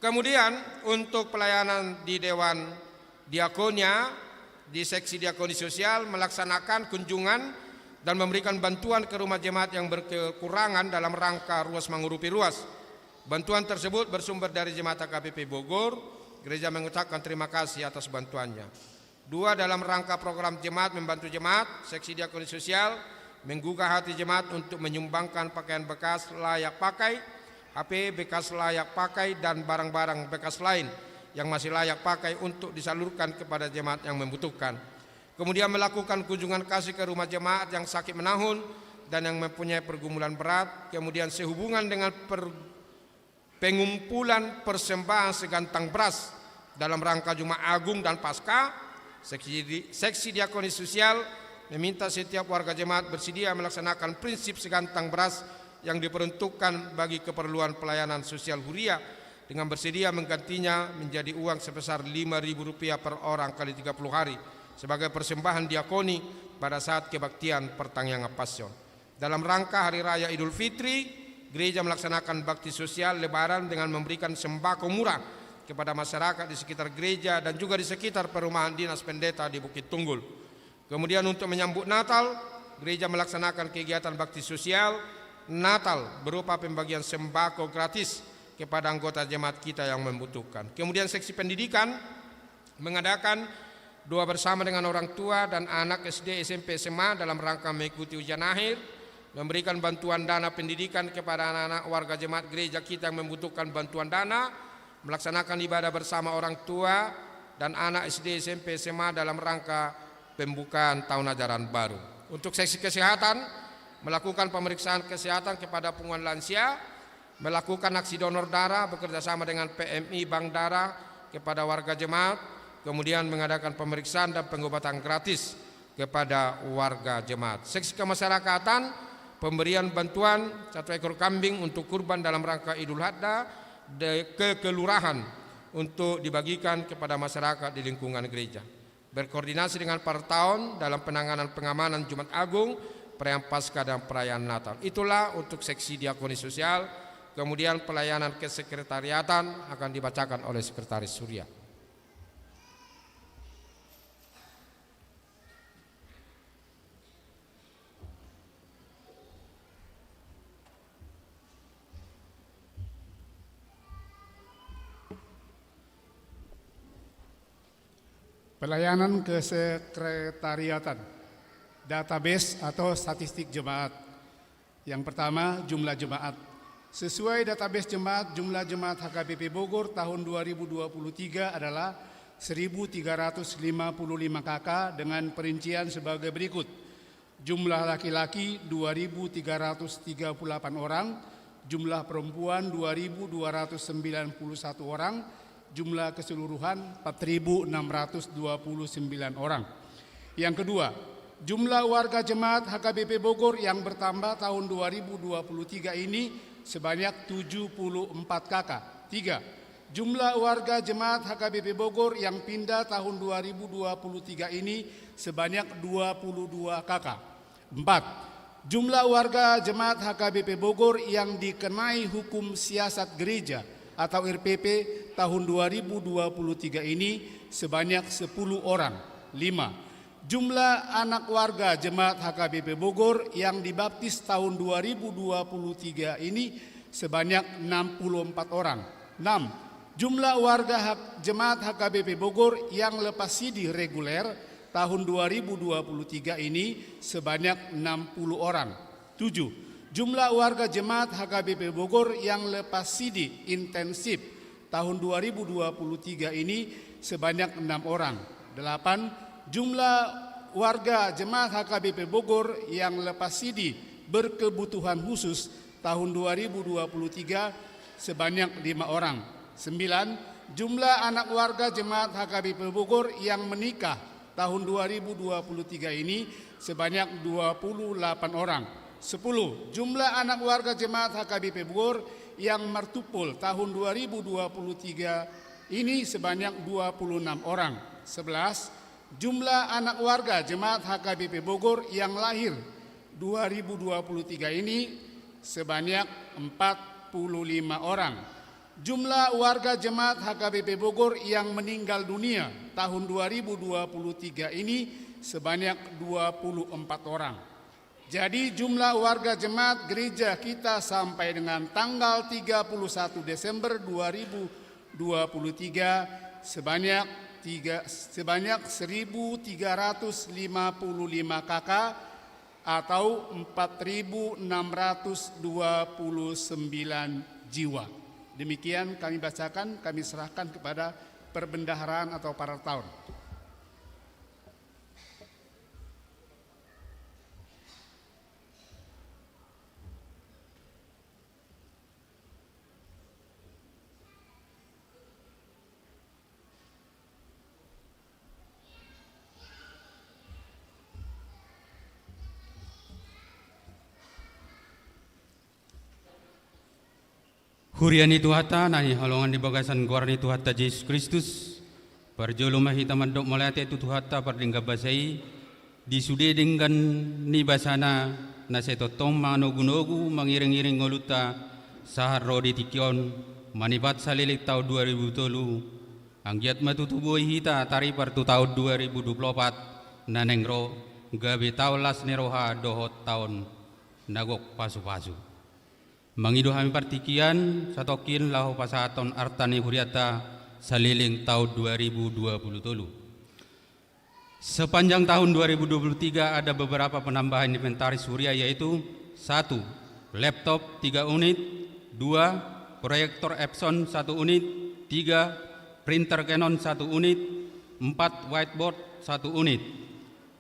Kemudian untuk pelayanan di Dewan Diakonia, di seksi diakoni sosial melaksanakan kunjungan dan memberikan bantuan ke rumah jemaat yang berkekurangan dalam rangka ruas mengurupi ruas. Bantuan tersebut bersumber dari jemaat HKBP Bogor. Gereja mengucapkan terima kasih atas bantuannya. 2, dalam rangka program jemaat membantu jemaat, seksi diakoni sosial menggugah hati jemaat untuk menyumbangkan pakaian bekas layak pakai, HP bekas layak pakai dan barang-barang bekas lain yang masih layak pakai untuk disalurkan kepada jemaat yang membutuhkan. Kemudian melakukan kunjungan kasih ke rumah jemaat yang sakit menahun dan yang mempunyai pergumulan berat. Kemudian sehubungan dengan pengumpulan persembahan segantang beras dalam rangka Jumat Agung dan Paskah, seksi diakoni sosial meminta setiap warga jemaat bersedia melaksanakan prinsip segantang beras yang diperuntukkan bagi keperluan pelayanan sosial Huria dengan bersedia menggantinya menjadi uang sebesar Rp5.000 per orang kali 30 hari sebagai persembahan diakoni pada saat kebaktian pertanggungan Pasion. Dalam rangka Hari Raya Idul Fitri, gereja melaksanakan bakti sosial Lebaran dengan memberikan sembako murah kepada masyarakat di sekitar gereja dan juga di sekitar perumahan dinas pendeta di Bukit Tunggul. Kemudian untuk menyambut Natal, gereja melaksanakan kegiatan bakti sosial Natal berupa pembagian sembako gratis kepada anggota jemaat kita yang membutuhkan. Kemudian seksi pendidikan mengadakan doa bersama dengan orang tua dan anak SD, SMP, SMA dalam rangka mengikuti ujian akhir, memberikan bantuan dana pendidikan kepada anak-anak warga jemaat gereja kita yang membutuhkan bantuan dana, melaksanakan ibadah bersama orang tua dan anak SD, SMP, SMA dalam rangka pembukaan tahun ajaran baru. Untuk seksi kesehatan, melakukan pemeriksaan kesehatan kepada punguan lansia, melakukan aksi donor darah bekerjasama dengan PMI Bank Darah kepada warga jemaat, kemudian mengadakan pemeriksaan dan pengobatan gratis kepada warga jemaat. Seksi kemasyarakatan, pemberian bantuan 1 ekor kambing untuk kurban dalam rangka Idul Adha ke kelurahan untuk dibagikan kepada masyarakat di lingkungan gereja. Berkoordinasi dengan Partaun dalam penanganan pengamanan Jumat Agung, perayaan Paskah dan perayaan Natal. Itulah untuk seksi diakoni sosial. Kemudian pelayanan kesekretariatan akan dibacakan oleh Sekretaris Surya. Pelayanan kesekretariatan, database atau statistik jemaat. Yang pertama, jumlah jemaat. Sesuai database jemaat, jumlah jemaat HKBP Bogor tahun 2023 adalah 1.355 kakak dengan perincian sebagai berikut. Jumlah laki-laki 2.338 orang, jumlah perempuan 2.291 orang, jumlah keseluruhan 4.629 orang. Yang kedua, jumlah warga jemaat HKBP Bogor yang bertambah tahun 2023 ini sebanyak 74 kakak. 3. Jumlah warga jemaat HKBP Bogor yang pindah tahun 2023 ini sebanyak 22 kakak. 4. Jumlah warga jemaat HKBP Bogor yang dikenai hukum siasat gereja atau RPP tahun 2023 ini sebanyak 10 orang. 5. Jumlah anak warga Jemaat HKBP Bogor yang dibaptis tahun 2023 ini sebanyak 64 orang. 6. Jumlah warga Jemaat HKBP Bogor yang lepas sidi reguler tahun 2023 ini sebanyak 60 orang. 7. Jumlah warga Jemaat HKBP Bogor yang lepas sidi intensif tahun 2023 ini sebanyak 6 orang. 8. Jumlah warga Jemaat HKBP Bogor yang lepas sidi berkebutuhan khusus tahun 2023 sebanyak 5 orang. 9. Jumlah anak warga Jemaat HKBP Bogor yang menikah tahun 2023 ini sebanyak 28 orang. 10. Jumlah anak warga Jemaat HKBP Bogor yang martupul tahun 2023 ini sebanyak 26 orang. 11. Jumlah anak warga Jemaat HKBP Bogor yang lahir 2023 ini sebanyak 45 orang. Jumlah warga Jemaat HKBP Bogor yang meninggal dunia tahun 2023 ini sebanyak 24 orang. Jadi jumlah warga jemaat gereja kita sampai dengan tanggal 31 Desember 2023 sebanyak 1.355 KK atau 4.629 jiwa. Demikian kami bacakan, kami serahkan kepada perbendaharaan atau para tahun. Huriani Tuhata nani halongan di bagasan guarni Tuhata Yesus Kristus parjolo mahita mandok molate tu Tuhata pardingga basai disude dengan ni basana na setotong manogunogu mangiring-iring ngoluta sahar rodi tikion manibat salilik tahun 2003 anggiat matutubuhi hita tari partu tahun 2024 nanengro gabe taulas neroha dohot tahun nagok pasu-pasu. Mangido kami partikian satokin lahu pasaton artani huriata saliling tahun 2027. Sepanjang tahun 2023 ada beberapa penambahan inventaris Surya yaitu 1. Laptop 3 unit, 2. Proyektor Epson 1 unit, 3. Printer Canon 1 unit, 4. Whiteboard 1 unit.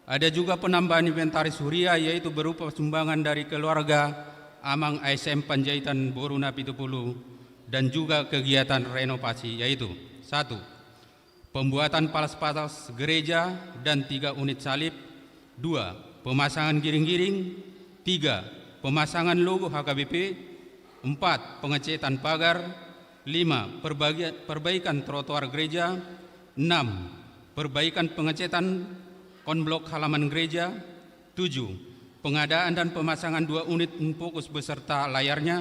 Ada juga penambahan inventaris Surya yaitu berupa sumbangan dari keluarga Amang ASM Panjaitan Boruna Pitupulu dan juga kegiatan renovasi yaitu 1. Pembuatan palas-palas gereja dan 3 unit salib, 2. Pemasangan giring-giring, 3. Pemasangan logo HKBP, 4. Pengecetan pagar, 5. Perbaikan trotoar gereja, 6. Perbaikan pengecetan konblok halaman gereja, 7. Pengadaan dan pemasangan 2 unit fokus beserta layarnya,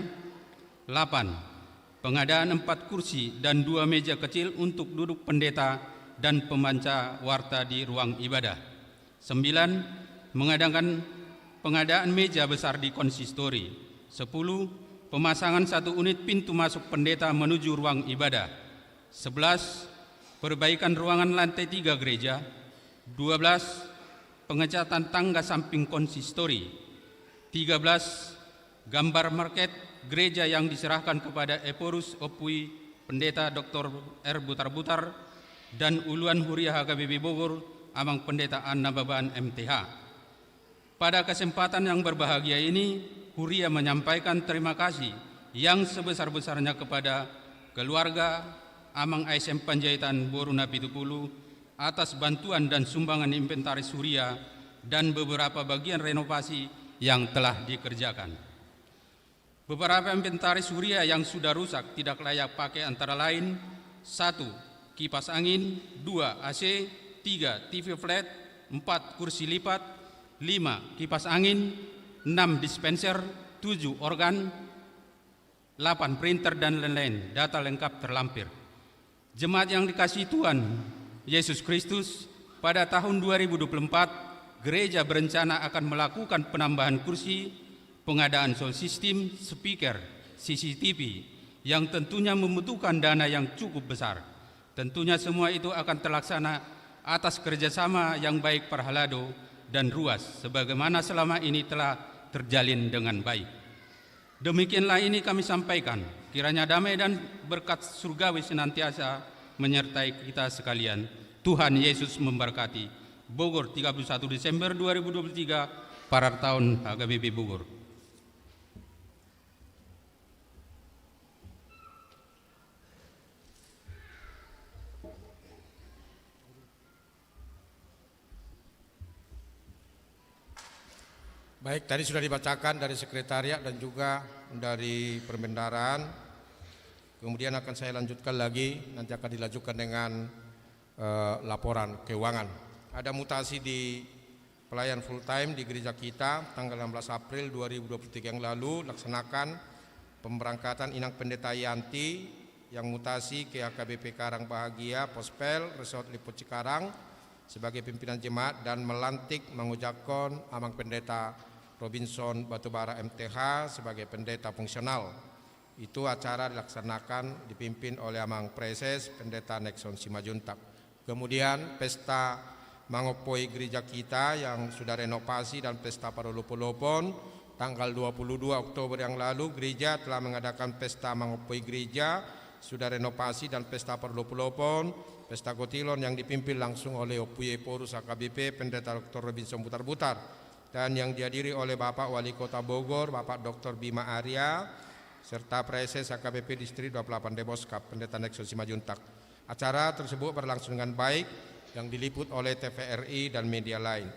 8. Pengadaan 4 kursi dan 2 meja kecil untuk duduk pendeta dan pemanca warta di ruang ibadah, 9. Pengadaan meja besar di konsistori, 10. Pemasangan 1 unit pintu masuk pendeta menuju ruang ibadah, 11. Perbaikan ruangan lantai 3 gereja, 12. Pengecatan tangga samping konsistori, 13. Gambar market gereja yang diserahkan kepada Eporus Opui Pendeta Dr. R. Butar-Butar dan Uluan Huria HKBP Bogor Amang Pendeta Anna Babaan MTH. Pada kesempatan yang berbahagia ini, Huria menyampaikan terima kasih yang sebesar-besarnya kepada keluarga Amang ASM Panjaitan Boruna Pitupulu atas bantuan dan sumbangan inventaris Surya dan beberapa bagian renovasi yang telah dikerjakan. Beberapa inventaris Surya yang sudah rusak tidak layak pakai antara lain 1. Kipas angin, 2. AC, 3. TV flat, 4. Kursi lipat, 5. Kipas angin, 6. Dispenser, 7. Organ, 8. Printer dan lain-lain. Data lengkap terlampir. Jemaat yang dikasihi Tuhan Yesus Kristus, pada tahun 2024, gereja berencana akan melakukan penambahan kursi, pengadaan sound system, speaker, CCTV, yang tentunya membutuhkan dana yang cukup besar. Tentunya semua itu akan terlaksana atas kerjasama yang baik Parhalado dan RUAS, sebagaimana selama ini telah terjalin dengan baik. Demikianlah ini kami sampaikan, kiranya damai dan berkat surgawi senantiasa menyertai kita sekalian. Tuhan Yesus memberkati. Bogor, 31 Desember 2023, para tahun HKBP Bogor. Baik, tadi sudah dibacakan dari sekretariat dan juga dari perbendaharaan. Kemudian akan saya lanjutkan lagi, nanti akan dilanjutkan dengan laporan keuangan. Ada mutasi di pelayan full time di gereja kita tanggal 16 April 2023 yang lalu, laksanakan pemberangkatan Inang Pendeta Yanti yang mutasi ke HKBP Karang Bahagia Pospel Resort Lipo Cikarang sebagai pimpinan jemaat dan melantik mengucapkan Amang Pendeta Robinson Batubara MTH sebagai pendeta fungsional. Itu acara dilaksanakan dipimpin oleh Amang Preses Pendeta Nexon Simajuntak. Kemudian pesta Mangopoi gereja kita yang sudah renovasi dan pesta Parolopolopon tanggal 22 Oktober yang lalu, gereja telah mengadakan pesta Mangopoi gereja sudah renovasi dan pesta Parolopolopon, pesta Kotilon yang dipimpin langsung oleh Opuye Porus HKBP Pendeta Dr. Robinson Butar-Butar dan yang dihadiri oleh Bapak Wali Kota Bogor, Bapak Dr. Bima Arya, serta Preses HKBP Distrik 28 Deboskap, Pendeta Nexon Simajuntak. Acara tersebut berlangsung dengan baik yang diliput oleh TVRI dan media lain.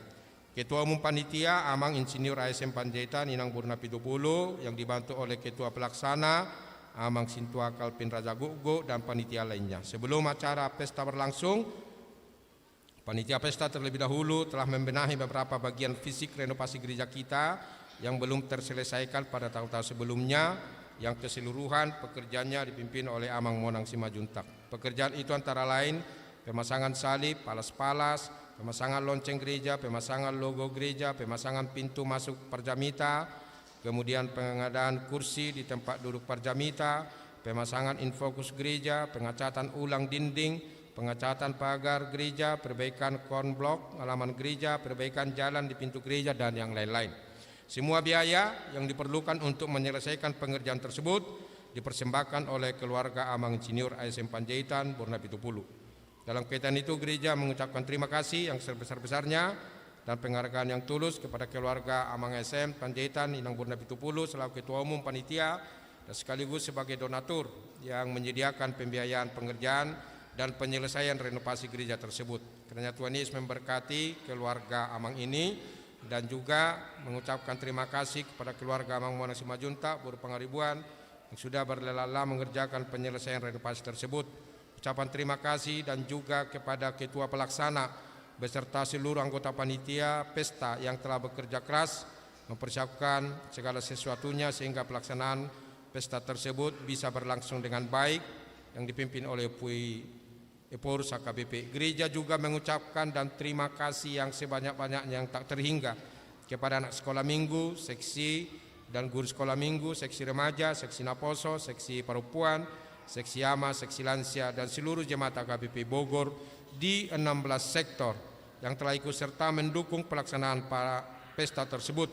Ketua Umum Panitia Amang Insinyur ASM Panjaitan Inang Purna Pitupulu yang dibantu oleh Ketua Pelaksana Amang Sintua Kalpin Raja Gugo dan panitia lainnya. Sebelum acara pesta berlangsung, panitia pesta terlebih dahulu telah membenahi beberapa bagian fisik renovasi gereja kita yang belum terselesaikan pada tahun-tahun sebelumnya, yang keseluruhan pekerjaannya dipimpin oleh Amang Monang Simajuntak. Pekerjaan itu antara lain pemasangan salib, palas-palas, pemasangan lonceng gereja, pemasangan logo gereja, pemasangan pintu masuk parjamita, kemudian pengadaan kursi di tempat duduk parjamita, pemasangan infokus gereja, pengecatan ulang dinding, pengecatan pagar gereja, perbaikan konblok halaman gereja, perbaikan jalan di pintu gereja, dan yang lain-lain. Semua biaya yang diperlukan untuk menyelesaikan pengerjaan tersebut dipersembahkan oleh keluarga Amang Insinyur ASM Panjaitan Purna Pitupulu. Dalam kaitan itu, gereja mengucapkan terima kasih yang sebesar-besarnya dan penghargaan yang tulus kepada keluarga Amang ASM Panjaitan Inang Purna Pitupulu selaku Ketua Umum Panitia dan sekaligus sebagai donatur yang menyediakan pembiayaan pengerjaan dan penyelesaian renovasi gereja tersebut. Kiranya Tuhan Yesus memberkati keluarga Amang ini dan juga mengucapkan terima kasih kepada keluarga Amang Monang Simajuntak Buru Pangaribuan yang sudah berlelah-lelah mengerjakan penyelesaian renovasi tersebut. Ucapan terima kasih dan juga kepada Ketua Pelaksana beserta seluruh anggota panitia pesta yang telah bekerja keras mempersiapkan segala sesuatunya sehingga pelaksanaan pesta tersebut bisa berlangsung dengan baik yang dipimpin oleh Porus HKBP. Gereja juga mengucapkan dan terima kasih yang sebanyak-banyaknya yang tak terhingga kepada anak sekolah minggu, seksi dan guru sekolah minggu, seksi remaja, seksi naposo, seksi perempuan, seksi ama, seksi lansia dan seluruh jemaat HKBP Bogor di 16 sektor yang telah ikut serta mendukung pelaksanaan pesta tersebut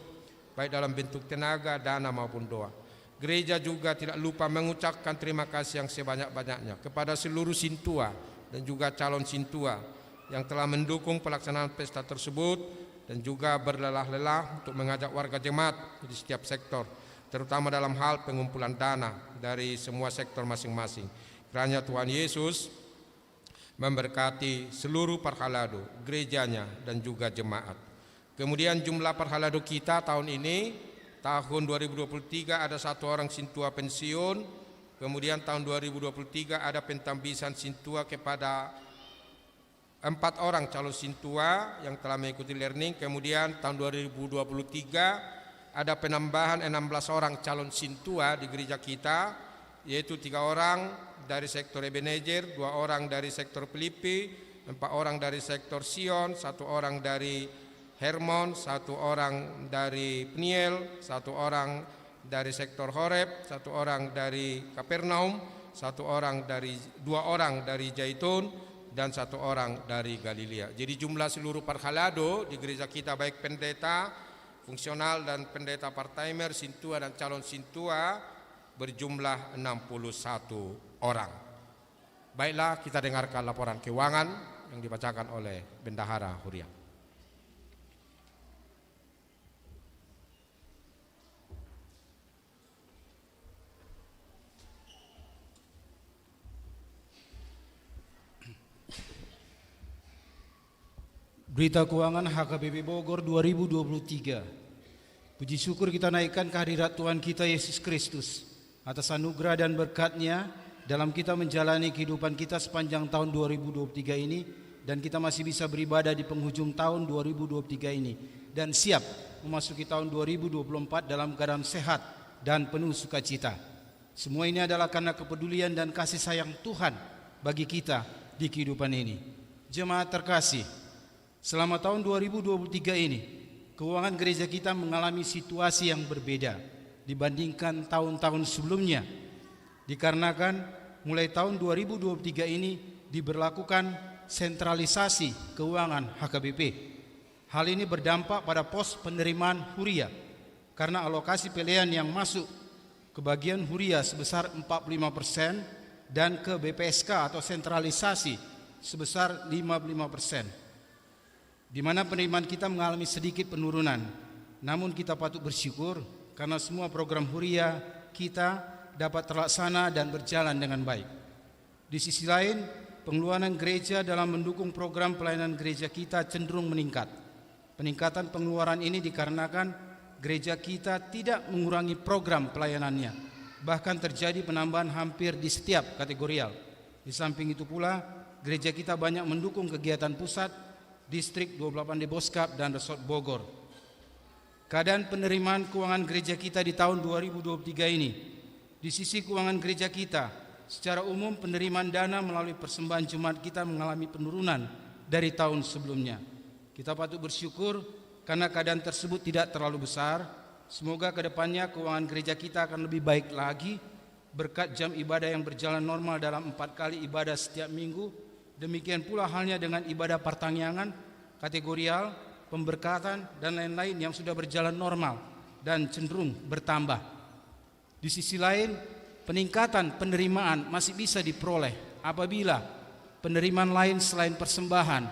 baik dalam bentuk tenaga, dana maupun doa. Gereja juga tidak lupa mengucapkan terima kasih yang sebanyak-banyaknya kepada seluruh sintua dan juga calon sintua yang telah mendukung pelaksanaan pesta tersebut dan juga berlelah-lelah untuk mengajak warga jemaat di setiap sektor, terutama dalam hal pengumpulan dana dari semua sektor masing-masing. Kiranya Tuhan Yesus memberkati seluruh Parhalado, gerejanya dan juga jemaat. Kemudian jumlah Parhalado kita tahun ini, tahun 2023 ada 1 orang sintua pensiun. Kemudian tahun 2023 ada pentambisan sintua kepada 4 orang calon sintua yang telah mengikuti learning. Kemudian tahun 2023 ada penambahan 16 orang calon sintua di gereja kita, yaitu 3 orang dari sektor Ebenezer, 2 orang dari sektor Filipi, 4 orang dari sektor Sion, 1 orang dari Hermon, 1 orang dari Peniel, 1 orang dari sektor Horeb, 1 orang dari Kapernaum, 2 orang dari Zaitun, dan 1 orang dari Galilea. Jadi jumlah seluruh parhalado di gereja kita, baik pendeta fungsional dan pendeta part-timer, sintua dan calon sintua, berjumlah 61 orang. Baiklah, kita dengarkan laporan keuangan yang dibacakan oleh Bendahara Huria. Berita keuangan HKBP Bogor 2023. Puji syukur kita naikkan kehadirat Tuhan kita Yesus Kristus atas anugerah dan berkat-Nya dalam kita menjalani kehidupan kita sepanjang tahun 2023 ini, dan kita masih bisa beribadah di penghujung tahun 2023 ini dan siap memasuki tahun 2024 dalam keadaan sehat dan penuh sukacita. Semua ini adalah karena kepedulian dan kasih sayang Tuhan bagi kita di kehidupan ini. Jemaat terkasih, selama tahun 2023 ini, keuangan gereja kita mengalami situasi yang berbeda dibandingkan tahun-tahun sebelumnya. Dikarenakan mulai tahun 2023 ini diberlakukan sentralisasi keuangan HKBP. Hal ini berdampak pada pos penerimaan Huria karena alokasi pilihan yang masuk ke bagian Huria sebesar 45% dan ke BPSK atau sentralisasi sebesar 55%. Di mana penerimaan kita mengalami sedikit penurunan. Namun kita patut bersyukur karena semua program Huria kita dapat terlaksana dan berjalan dengan baik. Di sisi lain, pengeluaran gereja dalam mendukung program pelayanan gereja kita cenderung meningkat. Peningkatan pengeluaran ini dikarenakan gereja kita tidak mengurangi program pelayanannya. Bahkan terjadi penambahan hampir di setiap kategorial. Di samping itu pula, gereja kita banyak mendukung kegiatan pusat, Distrik 28 di Boskap dan Resort Bogor. Keadaan penerimaan keuangan gereja kita di tahun 2023 ini, di sisi keuangan gereja kita, secara umum penerimaan dana melalui persembahan Jumat kita mengalami penurunan dari tahun sebelumnya. Kita patut bersyukur karena keadaan tersebut tidak terlalu besar. Semoga kedepannya keuangan gereja kita akan lebih baik lagi berkat jam ibadah yang berjalan normal dalam 4 kali ibadah setiap minggu. Demikian pula halnya dengan ibadah pertangyangan, kategorial, pemberkatan, dan lain-lain yang sudah berjalan normal dan cenderung bertambah. Di sisi lain, peningkatan penerimaan masih bisa diperoleh apabila penerimaan lain selain persembahan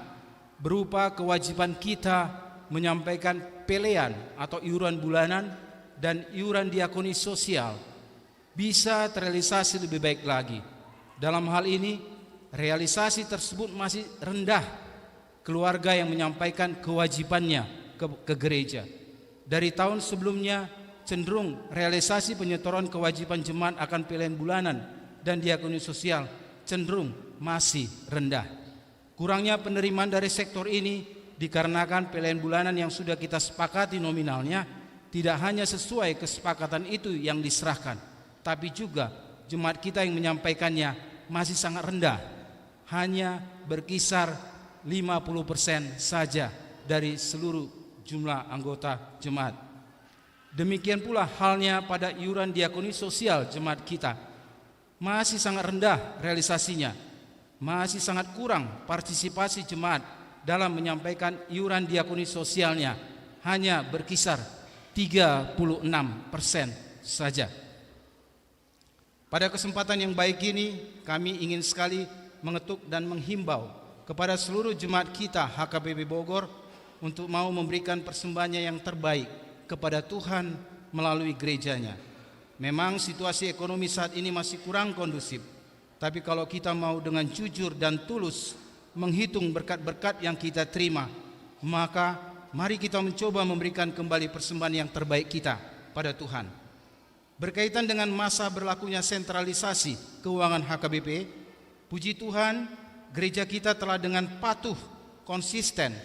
berupa kewajiban kita menyampaikan pelean atau iuran bulanan dan iuran diakoni sosial bisa terrealisasi lebih baik lagi. Dalam hal ini, realisasi tersebut masih rendah keluarga yang menyampaikan kewajibannya ke gereja. Dari tahun sebelumnya cenderung realisasi penyetoran kewajiban jemaat akan pilihan bulanan dan diakoni sosial cenderung masih rendah. Kurangnya penerimaan dari sektor ini dikarenakan pilihan bulanan yang sudah kita sepakati nominalnya tidak hanya sesuai kesepakatan itu yang diserahkan, tapi juga jemaat kita yang menyampaikannya masih sangat rendah, hanya berkisar 50% saja dari seluruh jumlah anggota jemaat. Demikian pula halnya pada iuran diakoni sosial jemaat kita, masih sangat rendah realisasinya, masih sangat kurang partisipasi jemaat dalam menyampaikan iuran diakoni sosialnya, hanya berkisar 36% saja. Pada kesempatan yang baik ini, kami ingin sekali mengetuk dan menghimbau kepada seluruh jemaat kita HKBP Bogor untuk mau memberikan persembahannya yang terbaik kepada Tuhan melalui gerejanya. Memang situasi ekonomi saat ini masih kurang kondusif, tapi kalau kita mau dengan jujur dan tulus menghitung berkat-berkat yang kita terima, maka mari kita mencoba memberikan kembali persembahan yang terbaik kita pada Tuhan. Berkaitan dengan masa berlakunya sentralisasi keuangan HKBP, puji Tuhan, gereja kita telah dengan patuh, konsisten,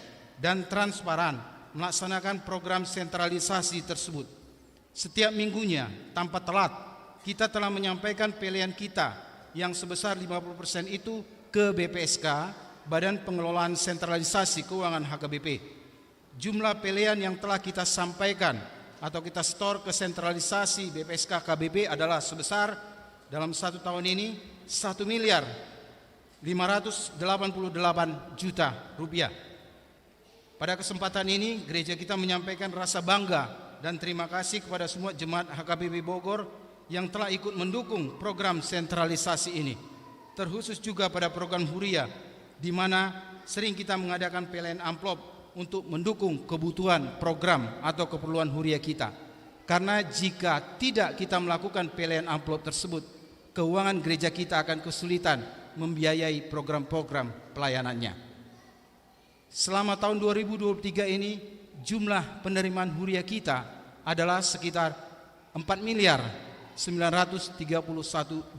dan transparan melaksanakan program sentralisasi tersebut. Setiap minggunya, tanpa telat, kita telah menyampaikan pilihan kita yang sebesar 50% itu ke BPSK Badan Pengelolaan Sentralisasi Keuangan HKBP. Jumlah pelean yang telah kita sampaikan atau kita store ke sentralisasi BPSK KBP adalah sebesar dalam 1 tahun ini 1.588 juta rupiah. Pada kesempatan ini gereja kita menyampaikan rasa bangga dan terima kasih kepada semua jemaat HKBP Bogor yang telah ikut mendukung program sentralisasi ini. Terkhusus juga pada program Huria, di mana sering kita mengadakan pelean amplop untuk mendukung kebutuhan program atau keperluan Huria kita. Karena jika tidak kita melakukan pelean amplop tersebut, keuangan gereja kita akan kesulitan membiayai program-program pelayanannya. Selama tahun 2023 ini, jumlah penerimaan Huria kita adalah sekitar 4.931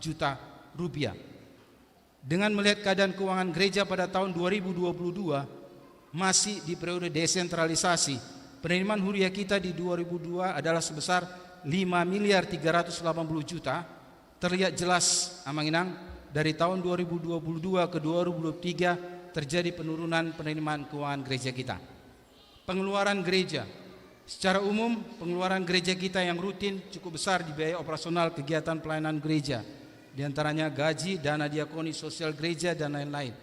juta rupiah. Dengan melihat keadaan keuangan gereja pada tahun 2022 masih di periode desentralisasi, penerimaan Huria kita di 2002 adalah sebesar 5.380 juta. Terlihat jelas Amanginang dari tahun 2022 ke 2023 terjadi penurunan penerimaan keuangan gereja kita. Pengeluaran gereja, secara umum pengeluaran gereja kita yang rutin cukup besar di biaya operasional kegiatan pelayanan gereja, di antaranya gaji, dana diakoni sosial gereja, dan lain-lain.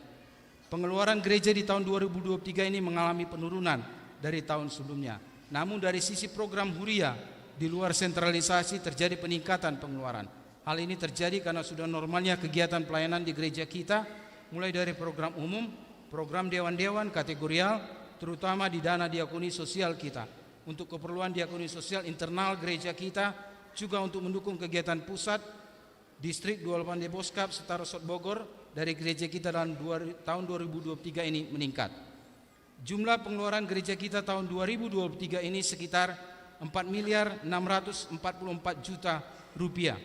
Pengeluaran gereja di tahun 2023 ini mengalami penurunan dari tahun sebelumnya. Namun dari sisi program Huria, di luar sentralisasi terjadi peningkatan pengeluaran. Hal ini terjadi karena sudah normalnya kegiatan pelayanan di gereja kita, mulai dari program umum, program dewan-dewan kategorial, terutama di dana diakoni sosial kita. Untuk keperluan diakoni sosial internal gereja kita, juga untuk mendukung kegiatan pusat, Distrik 28 Deboskap serta Resort Bogor dari gereja kita dalam tahun 2023 ini meningkat. Jumlah pengeluaran gereja kita tahun 2023 ini sekitar 4.644 juta rupiah.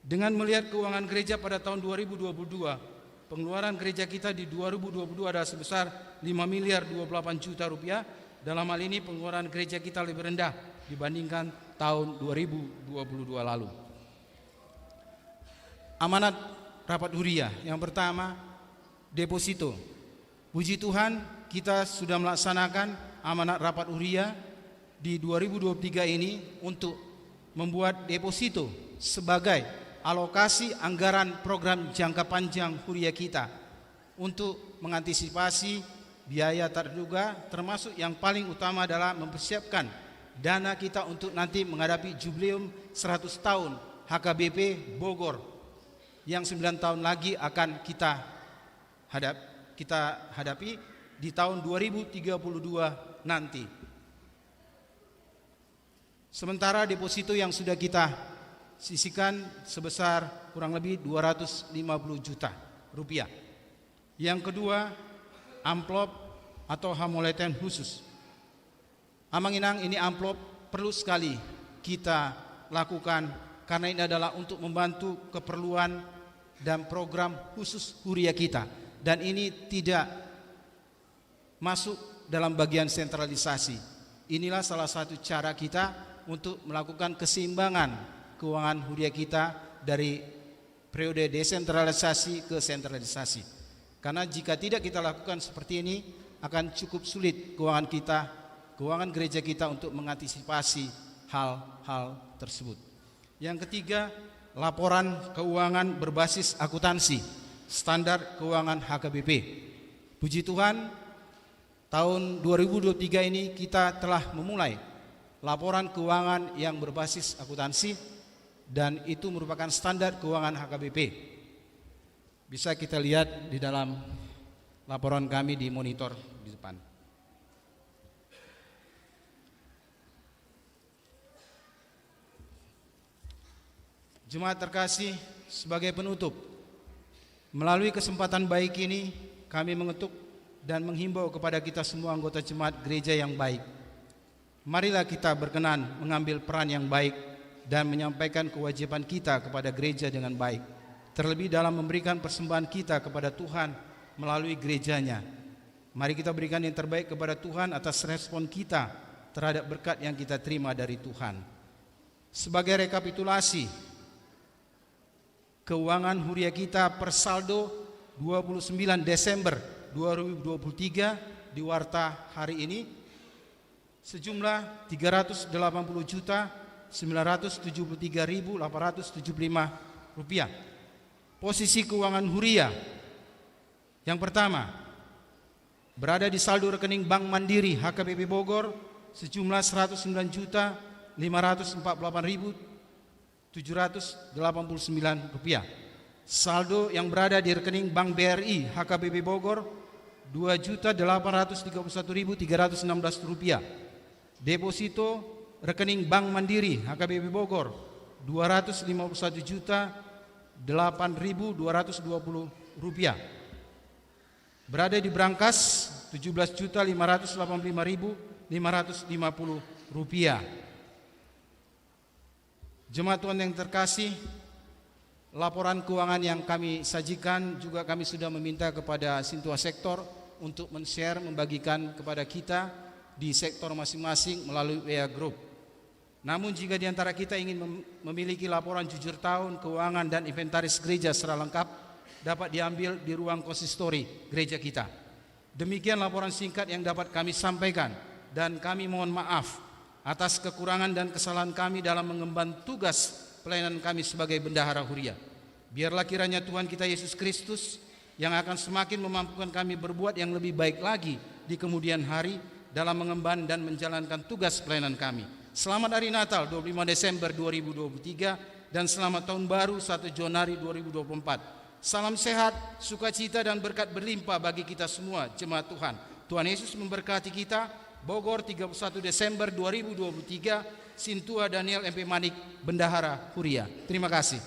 Dengan melihat keuangan gereja pada tahun 2022, pengeluaran gereja kita di 2022 adalah sebesar 5.028 juta rupiah. Dalam hal ini pengeluaran gereja kita lebih rendah dibandingkan tahun 2022 lalu. Amanat rapat Huria yang pertama, deposito. Puji Tuhan, kita sudah melaksanakan amanat rapat Huria di 2023 ini untuk membuat deposito sebagai alokasi anggaran program jangka panjang Huria kita untuk mengantisipasi biaya terduga, termasuk yang paling utama adalah mempersiapkan dana kita untuk nanti menghadapi jubileum 100 tahun HKBP Bogor yang 9 tahun lagi akan kita hadapi di tahun 2032 nanti. Sementara deposito yang sudah kita sisihkan sebesar kurang lebih 250 juta rupiah. Yang kedua, amplop atau hamoleten khusus. Amanginang, ini amplop perlu sekali kita lakukan karena ini adalah untuk membantu keperluan dan program khusus Huria kita, dan ini tidak masuk dalam bagian sentralisasi. Inilah salah satu cara kita untuk melakukan keseimbangan keuangan Huria kita dari periode desentralisasi ke sentralisasi. Karena jika tidak kita lakukan seperti ini, akan cukup sulit keuangan gereja kita untuk mengantisipasi hal-hal tersebut. Yang ketiga, laporan keuangan berbasis akuntansi, standar keuangan HKBP. Puji Tuhan, tahun 2023 ini kita telah memulai laporan keuangan yang berbasis akuntansi, dan itu merupakan standar keuangan HKBP. Bisa kita lihat di dalam laporan kami di monitor di depan. Jemaat terkasih, sebagai penutup, melalui kesempatan baik ini kami mengetuk dan menghimbau kepada kita semua anggota jemaat gereja yang baik. Marilah kita berkenan mengambil peran yang baik dan menyampaikan kewajiban kita kepada gereja dengan baik, terlebih dalam memberikan persembahan kita kepada Tuhan melalui gerejanya. Mari kita berikan yang terbaik kepada Tuhan atas respon kita terhadap berkat yang kita terima dari Tuhan. Sebagai rekapitulasi, keuangan Huria kita per saldo 29 Desember 2023 di warta hari ini sejumlah 380.973.875 rupiah. Posisi keuangan Huria yang pertama berada di saldo rekening Bank Mandiri HKBP Bogor sejumlah 109.548.789 rupiah. Saldo yang berada di rekening Bank BRI HKBP Bogor 2.831.316 rupiah. Deposito rekening Bank Mandiri HKBP Bogor 251.008.220 rupiah. Berada di brankas 17.585.550 rupiah. Jemaat Tuhan yang terkasih, laporan keuangan yang kami sajikan juga kami sudah meminta kepada Sintua Sektor untuk men-share, membagikan kepada kita di sektor masing-masing melalui WA Group. Namun jika di antara kita ingin memiliki laporan jujur tahun, keuangan dan inventaris gereja secara lengkap, dapat diambil di ruang konsistori gereja kita. Demikian laporan singkat yang dapat kami sampaikan, dan kami mohon maaf atas kekurangan dan kesalahan kami dalam mengemban tugas pelayanan kami sebagai bendahara Huria. Biarlah kiranya Tuhan kita Yesus Kristus yang akan semakin memampukan kami berbuat yang lebih baik lagi di kemudian hari dalam mengemban dan menjalankan tugas pelayanan kami. Selamat Hari Natal 25 Desember 2023 dan selamat Tahun Baru 1 Januari 2024. Salam sehat, sukacita dan berkat berlimpah bagi kita semua jemaat Tuhan. Tuhan Yesus memberkati kita. Bogor 31 Desember 2023, Sintua Daniel MP Manik, Bendahara Huria. Terima kasih.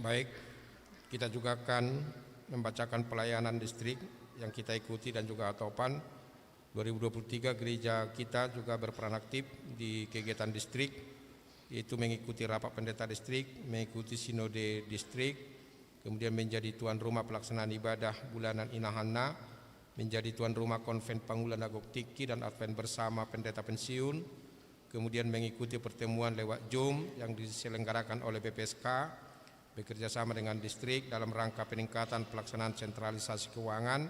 Baik, kita juga akan membacakan pelayanan distrik yang kita ikuti dan juga atopan. 2023 gereja kita juga berperan aktif di kegiatan distrik, yaitu mengikuti rapat pendeta distrik, mengikuti sinode distrik, kemudian menjadi tuan rumah pelaksanaan ibadah bulanan Inahanna, menjadi tuan rumah konven Pangulan Agoktiki dan Advent bersama pendeta pensiun, kemudian mengikuti pertemuan lewat Zoom yang diselenggarakan oleh BPSK, bekerja sama dengan distrik dalam rangka peningkatan pelaksanaan sentralisasi keuangan,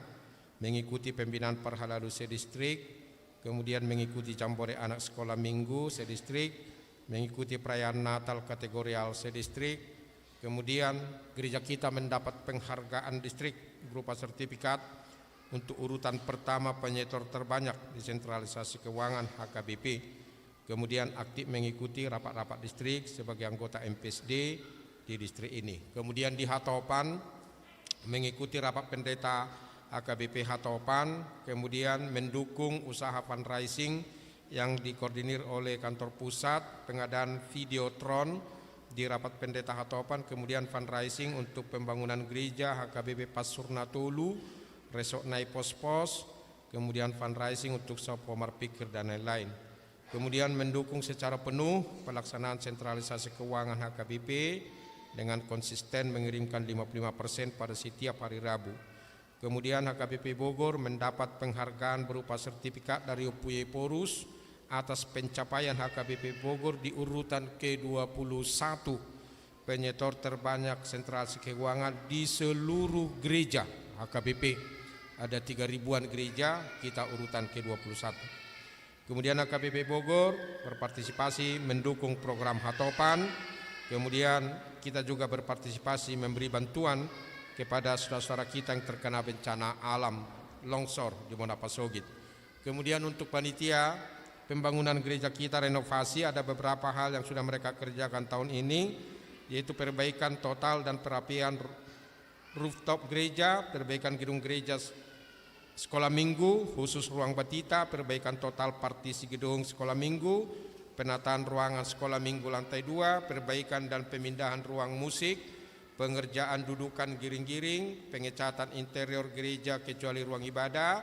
mengikuti pembinaan Parhaladu sedistrik, kemudian mengikuti jambore anak sekolah minggu sedistrik, mengikuti perayaan Natal kategorial sedistrik, kemudian gereja kita mendapat penghargaan distrik berupa sertifikat untuk urutan pertama penyetor terbanyak di sentralisasi keuangan HKBP, kemudian aktif mengikuti rapat-rapat distrik sebagai anggota MPSD di distrik ini. Kemudian di Hatopan mengikuti rapat pendeta HKBP Hatopan, kemudian mendukung usaha fundraising yang dikoordinir oleh kantor pusat, pengadaan videotron di rapat pendeta Hatopan, kemudian fundraising untuk pembangunan gereja HKBP Pasurna Tolu, Resok Nai Pos-Pos, kemudian fundraising untuk Sopomar Pikir dan lain-lain. Kemudian mendukung secara penuh pelaksanaan sentralisasi keuangan HKBP dengan konsisten mengirimkan 55% pada setiap hari Rabu. Kemudian HKBP Bogor mendapat penghargaan berupa sertifikat dari Opuye Porus atas pencapaian HKBP Bogor di urutan ke-21 penyetor terbanyak sentralisasi keuangan di seluruh gereja HKBP. Ada 3.000-an gereja, kita urutan ke-21. Kemudian HKBP Bogor berpartisipasi mendukung program Hatopan. Kemudian kita juga berpartisipasi memberi bantuan kepada saudara-saudara kita yang terkena bencana alam longsor di Monapasogit. Kemudian untuk panitia pembangunan gereja kita renovasi, ada beberapa hal yang sudah mereka kerjakan tahun ini, yaitu perbaikan total dan perapian rooftop gereja, perbaikan gedung gereja sekolah minggu khusus ruang batita, perbaikan total partisi gedung sekolah minggu, penataan ruangan sekolah minggu lantai 2, perbaikan dan pemindahan ruang musik, pengerjaan dudukan giring-giring, pengecatan interior gereja kecuali ruang ibadah,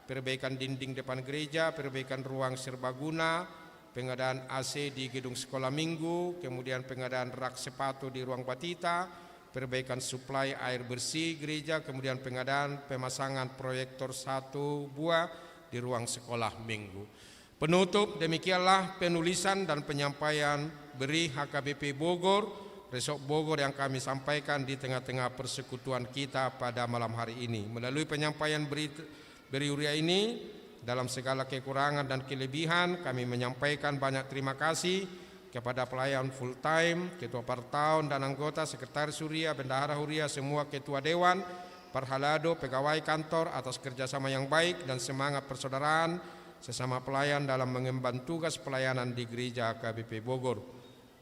perbaikan dinding depan gereja, perbaikan ruang serbaguna, pengadaan AC di gedung sekolah minggu, kemudian pengadaan rak sepatu di ruang batita, perbaikan suplai air bersih gereja, kemudian pengadaan pemasangan proyektor 1 buah di ruang sekolah minggu. Penutup, demikianlah penulisan dan penyampaian beri HKBP Bogor, Resort Bogor yang kami sampaikan di tengah-tengah persekutuan kita pada malam hari ini. Melalui penyampaian beri Uria ini, dalam segala kekurangan dan kelebihan, kami menyampaikan banyak terima kasih kepada pelayan full time, ketua partahun dan anggota, sekretaris Huria, bendahara Huria, semua ketua dewan, Parhalado, pegawai kantor atas kerjasama yang baik dan semangat persaudaraan sesama pelayan dalam mengemban tugas pelayanan di Gereja HKBP Bogor.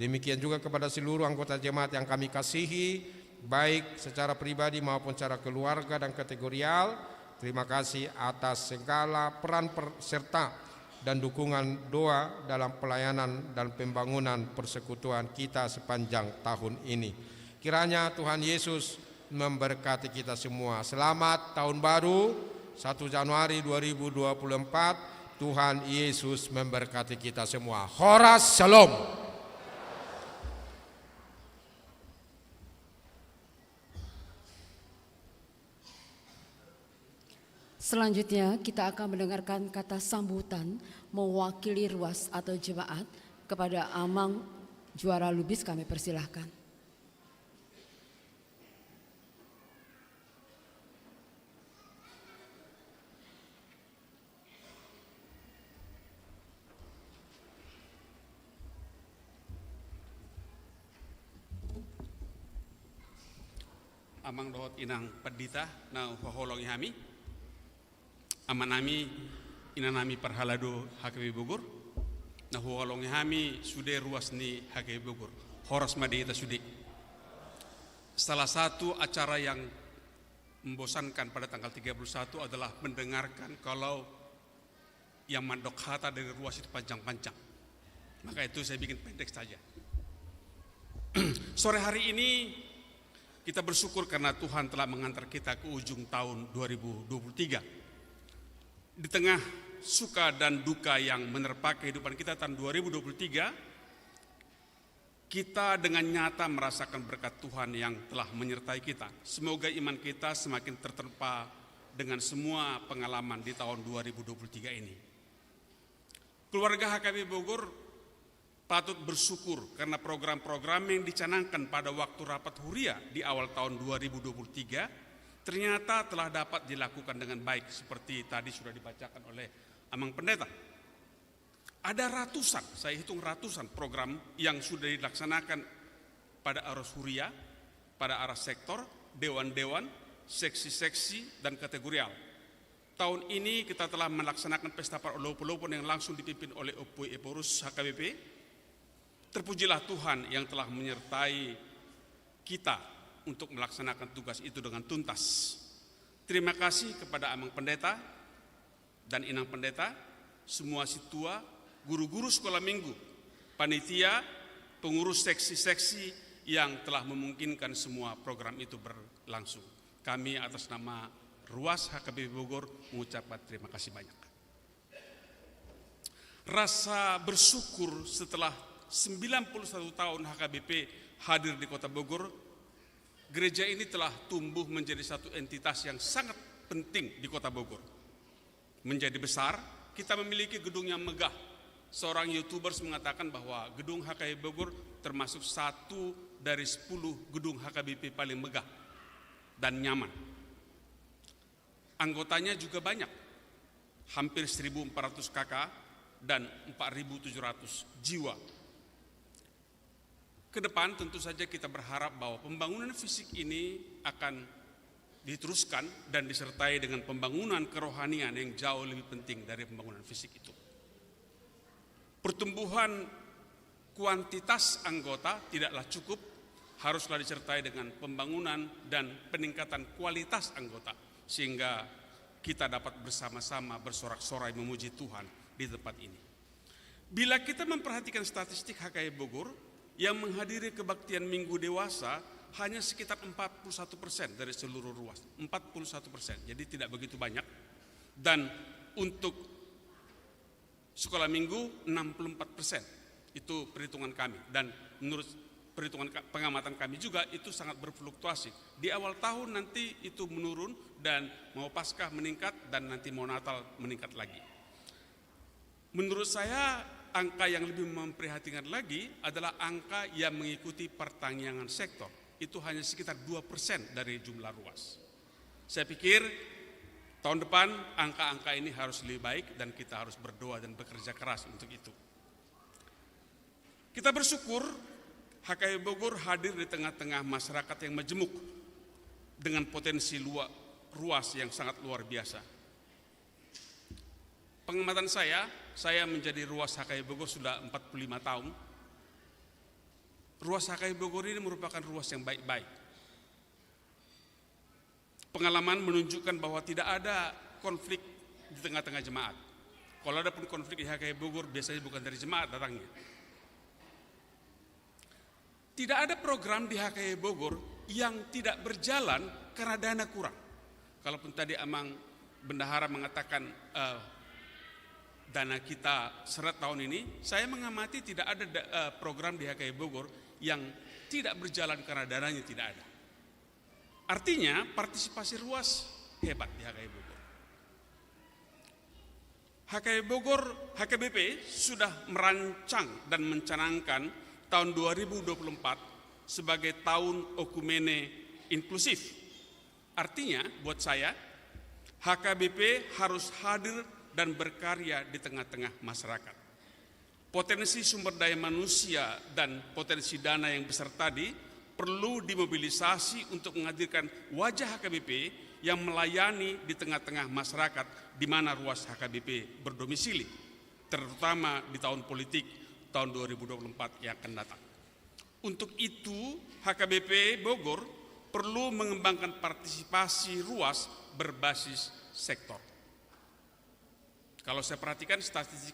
Demikian juga kepada seluruh anggota jemaat yang kami kasihi, baik secara pribadi maupun secara keluarga dan kategorial. Terima kasih atas segala peran serta dan dukungan doa dalam pelayanan dan pembangunan persekutuan kita sepanjang tahun ini. Kiranya Tuhan Yesus memberkati kita semua. Selamat Tahun Baru 1 Januari 2024. Tuhan Yesus memberkati kita semua. Horas Shalom. Selanjutnya kita akan mendengarkan kata sambutan mewakili ruas atau jemaat kepada Amang Juara Lubis, kami persilahkan. Amang dohot inang pedita na ufaholongi hami. Amanami inanami Parhalado HKBP Bogor. Nah ufaholongi hami sude ruas ni HKBP Bogor. Horas madita sude. Salah satu acara yang membosankan pada tanggal 31 adalah mendengarkan kalau yang mandok hata dari ruas itu panjang-panjang. Maka itu saya bikin pendek saja. Sore hari ini kita bersyukur karena Tuhan telah mengantar kita ke ujung tahun 2023. Di tengah suka dan duka yang menerpa kehidupan kita tahun 2023, kita dengan nyata merasakan berkat Tuhan yang telah menyertai kita. Semoga iman kita semakin tertempa dengan semua pengalaman di tahun 2023 ini. Keluarga HKBP Bogor patut bersyukur karena program-program yang dicanangkan pada waktu rapat Huria di awal tahun 2023 ternyata telah dapat dilakukan dengan baik seperti tadi sudah dibacakan oleh Amang Pendeta. Ada ratusan, saya hitung ratusan program yang sudah dilaksanakan pada arus Huria, pada arah sektor, dewan-dewan, seksi-seksi, dan kategorial. Tahun ini kita telah melaksanakan pesta Parolopon yang langsung dipimpin oleh Opui Eporus HKBP. Terpujilah Tuhan yang telah menyertai kita untuk melaksanakan tugas itu dengan tuntas. Terima kasih kepada Amang Pendeta dan Inang Pendeta, semua situa, guru-guru sekolah minggu, panitia, pengurus seksi-seksi yang telah memungkinkan semua program itu berlangsung. Kami atas nama Ruas HKBP Bogor mengucapkan terima kasih banyak. Rasa bersyukur setelah 91 tahun HKBP hadir di Kota Bogor, gereja ini telah tumbuh menjadi satu entitas yang sangat penting di Kota Bogor. Menjadi besar, kita memiliki gedung yang megah. Seorang YouTubers mengatakan bahwa gedung HKBP Bogor termasuk satu dari 10 gedung HKBP paling megah dan nyaman. Anggotanya juga banyak, hampir 1.400 kakak dan 4.700 jiwa. Ke depan tentu saja kita berharap bahwa pembangunan fisik ini akan diteruskan dan disertai dengan pembangunan kerohanian yang jauh lebih penting dari pembangunan fisik itu. Pertumbuhan kuantitas anggota tidaklah cukup, haruslah disertai dengan pembangunan dan peningkatan kualitas anggota sehingga kita dapat bersama-sama bersorak-sorai memuji Tuhan di tempat ini. Bila kita memperhatikan statistik HKBP Bogor, yang menghadiri kebaktian minggu dewasa hanya sekitar 41% dari seluruh ruas, 41%, jadi tidak begitu banyak. Dan untuk sekolah minggu 64%, itu perhitungan kami. Dan menurut perhitungan pengamatan kami juga itu sangat berfluktuasi. Di awal tahun nanti itu menurun dan mau Paskah meningkat dan nanti mau Natal meningkat lagi. Menurut saya angka yang lebih memprihatinkan lagi adalah angka yang mengikuti pertanian sektor. Itu hanya sekitar 2% dari jumlah ruas. Saya pikir tahun depan angka-angka ini harus lebih baik dan kita harus berdoa dan bekerja keras untuk itu. Kita bersyukur HKBP Bogor hadir di tengah-tengah masyarakat yang majemuk dengan potensi ruas yang sangat luar biasa. Pengamatan saya menjadi ruas HKBP Bogor sudah 45 tahun. Ruas HKBP Bogor ini merupakan ruas yang baik-baik. Pengalaman menunjukkan bahwa tidak ada konflik di tengah-tengah jemaat. Kalau ada pun konflik di HKBP Bogor biasanya bukan dari jemaat datangnya. Tidak ada program di HKBP Bogor yang tidak berjalan karena dana kurang. Kalaupun tadi Amang Bendahara mengatakan dana kita seret tahun ini, saya mengamati tidak ada program di HKBP Bogor yang tidak berjalan karena dananya tidak ada. Artinya partisipasi ruas hebat di HKBP Bogor. HKBP sudah merancang dan mencanangkan tahun 2024 sebagai tahun okumene inklusif. Artinya buat saya, HKBP harus hadir dan berkarya di tengah-tengah masyarakat. Potensi sumber daya manusia dan potensi dana yang besar tadi perlu dimobilisasi untuk menghadirkan wajah HKBP yang melayani di tengah-tengah masyarakat di mana ruas HKBP berdomisili, terutama di tahun politik tahun 2024 yang akan datang. Untuk itu, HKBP Bogor perlu mengembangkan partisipasi ruas berbasis sektor. Kalau saya perhatikan statistik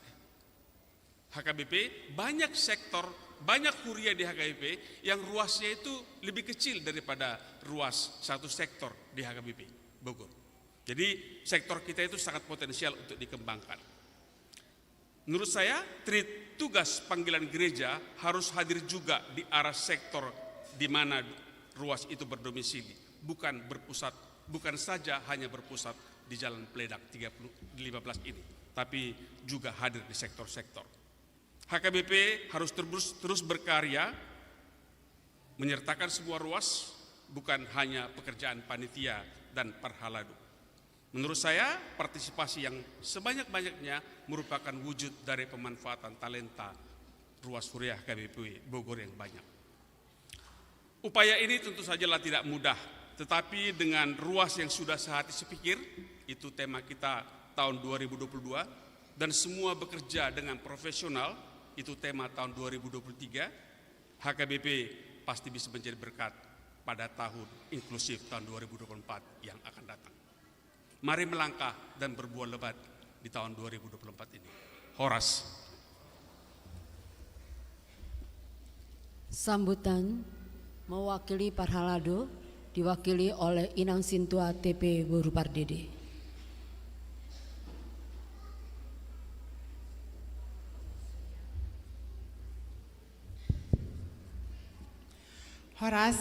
HKBP, banyak sektor, banyak kuria di HKBP yang ruasnya itu lebih kecil daripada ruas satu sektor di HKBP Bogor. Jadi sektor kita itu sangat potensial untuk dikembangkan. Menurut saya, tugas panggilan gereja harus hadir juga di arah sektor di mana ruas itu berdomisili, bukan saja hanya berpusat di Jalan Peledak 15 ini, tapi juga hadir di sektor-sektor. HKBP harus terus berkarya, menyertakan sebuah ruas, bukan hanya pekerjaan panitia dan parhaladu. Menurut saya, partisipasi yang sebanyak-banyaknya merupakan wujud dari pemanfaatan talenta ruas kuliah HKBP Bogor yang banyak. Upaya ini tentu sajalah tidak mudah, tetapi dengan ruas yang sudah sehati sepikir, itu tema kita tahun 2022, dan semua bekerja dengan profesional, itu tema tahun 2023, HKBP pasti bisa menjadi berkat pada tahun inklusif tahun 2024 yang akan datang. Mari melangkah dan berbuah lebat di tahun 2024 ini. Horas. Sambutan mewakili Parhalado diwakili oleh Inang Sintua TP Boru Pardede. Horas,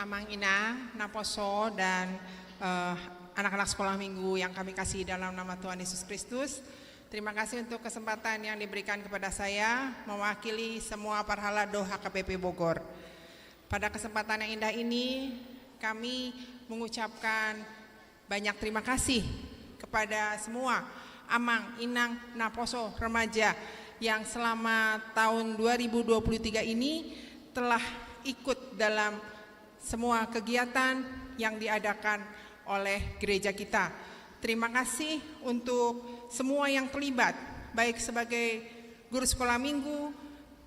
Amang Ina, Naposo, dan anak-anak sekolah minggu yang kami kasih dalam nama Tuhan Yesus Kristus. Terima kasih untuk kesempatan yang diberikan kepada saya mewakili semua Parhalado HKBP Bogor. Pada kesempatan yang indah ini, kami mengucapkan banyak terima kasih kepada semua Amang, Inang, Naposo, remaja yang selama tahun 2023 ini telah ikut dalam semua kegiatan yang diadakan oleh gereja kita. Terima kasih untuk semua yang terlibat, baik sebagai guru sekolah minggu,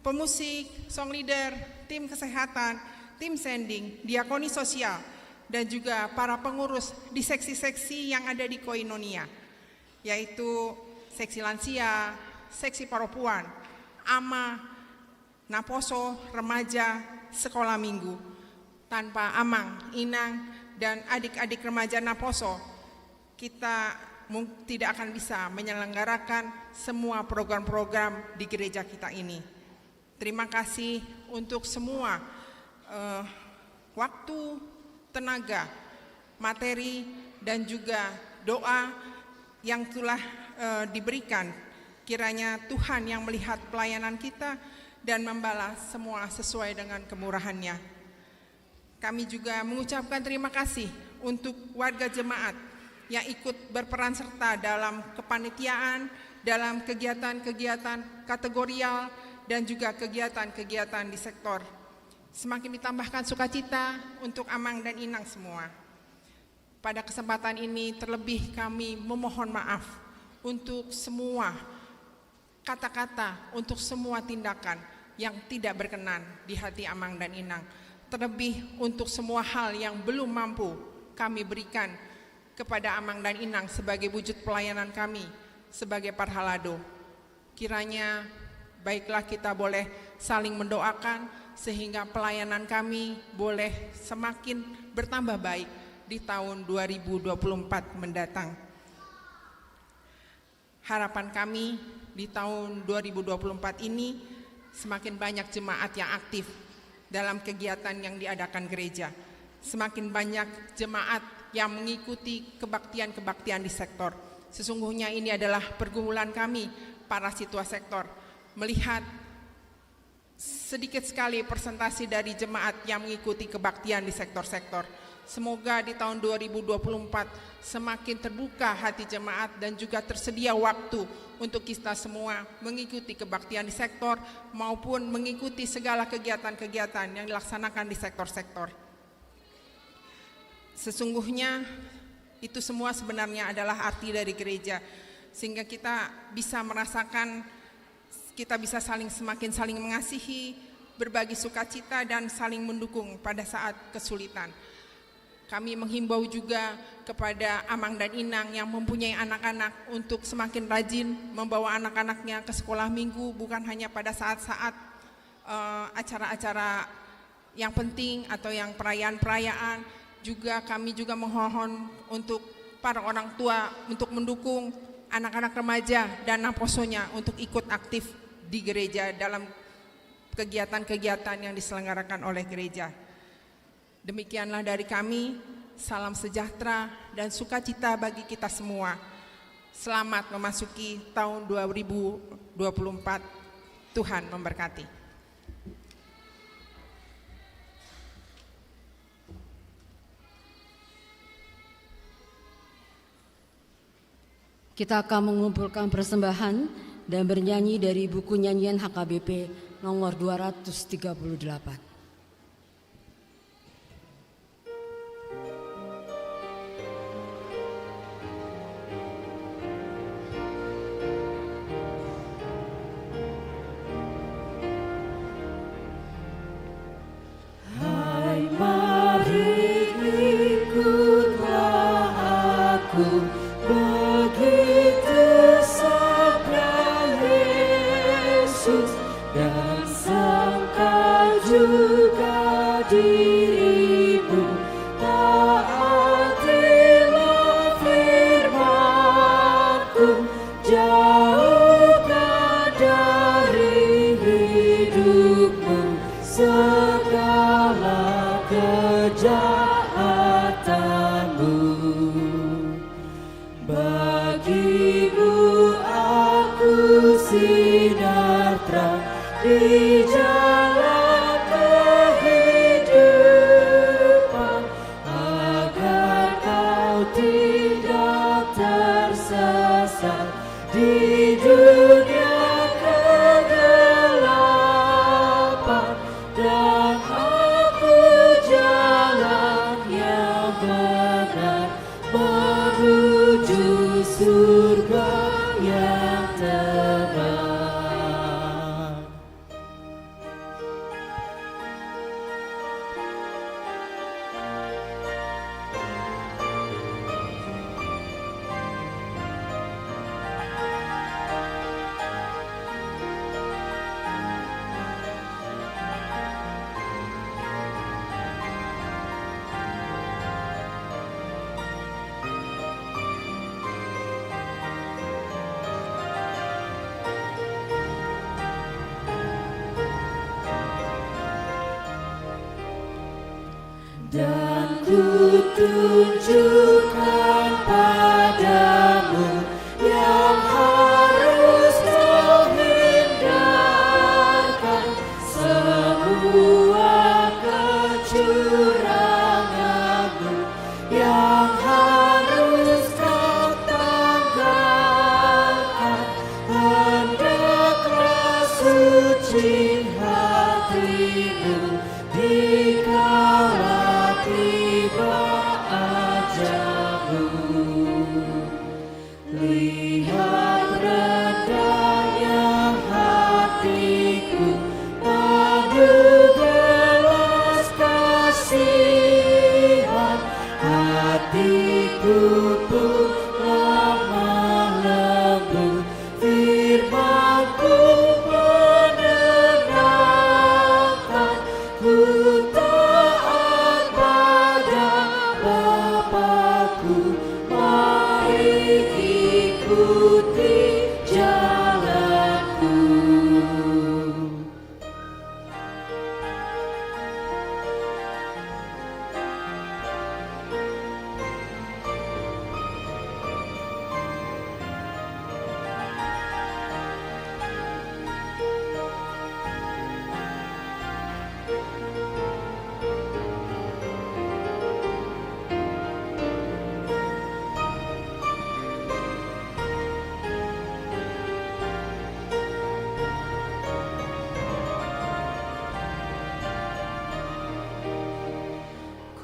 pemusik, song leader, tim kesehatan, tim sending, diakoni sosial, dan juga para pengurus di seksi-seksi yang ada di Koinonia, yaitu seksi lansia, seksi perempuan, AMA, Naposo, remaja, sekolah minggu. Tanpa Amang, Inang, dan adik-adik remaja Naposo, kita tidak akan bisa menyelenggarakan semua program-program di gereja kita ini. Terima kasih untuk semua waktu, tenaga, materi, dan juga doa yang telah diberikan Kiranya Tuhan yang melihat pelayanan kita dan membalas semua sesuai dengan kemurahan-Nya. Kami juga mengucapkan terima kasih untuk warga jemaat yang ikut berperan serta dalam kepanitiaan, dalam kegiatan-kegiatan kategorial, dan juga kegiatan-kegiatan di sektor. Semakin ditambahkan sukacita untuk Amang dan Inang semua. Pada kesempatan ini terlebih kami memohon maaf untuk semua kata-kata, untuk semua tindakan yang tidak berkenan di hati Amang dan Inang. Terlebih untuk semua hal yang belum mampu kami berikan kepada Amang dan Inang sebagai wujud pelayanan kami sebagai Parhalado. Kiranya baiklah kita boleh saling mendoakan sehingga pelayanan kami boleh semakin bertambah baik di tahun 2024 mendatang. Harapan kami di tahun 2024 ini semakin banyak jemaat yang aktif dalam kegiatan yang diadakan gereja. Semakin banyak jemaat yang mengikuti kebaktian-kebaktian di sektor. Sesungguhnya ini adalah pergumulan kami para siswa sektor, melihat sedikit sekali persentase dari jemaat yang mengikuti kebaktian di sektor-sektor. Semoga di tahun 2024 semakin terbuka hati jemaat dan juga tersedia waktu untuk kita semua mengikuti kebaktian di sektor maupun mengikuti segala kegiatan-kegiatan yang dilaksanakan di sektor-sektor. Sesungguhnya itu semua sebenarnya adalah arti dari gereja, sehingga kita bisa merasakan, kita bisa semakin saling mengasihi, berbagi sukacita dan saling mendukung pada saat kesulitan. Kami menghimbau juga kepada Amang dan Inang yang mempunyai anak-anak untuk semakin rajin membawa anak-anaknya ke sekolah minggu, bukan hanya pada saat-saat acara-acara yang penting atau yang perayaan-perayaan. Juga kami juga memohon untuk para orang tua untuk mendukung anak-anak remaja dan naposonya untuk ikut aktif di gereja dalam kegiatan-kegiatan yang diselenggarakan oleh gereja. Demikianlah dari kami, salam sejahtera dan sukacita bagi kita semua. Selamat memasuki tahun 2024. Tuhan memberkati. Kita akan mengumpulkan persembahan dan bernyanyi dari buku nyanyian HKBP nomor 238. Dan ku tunjukkan padamu yang harus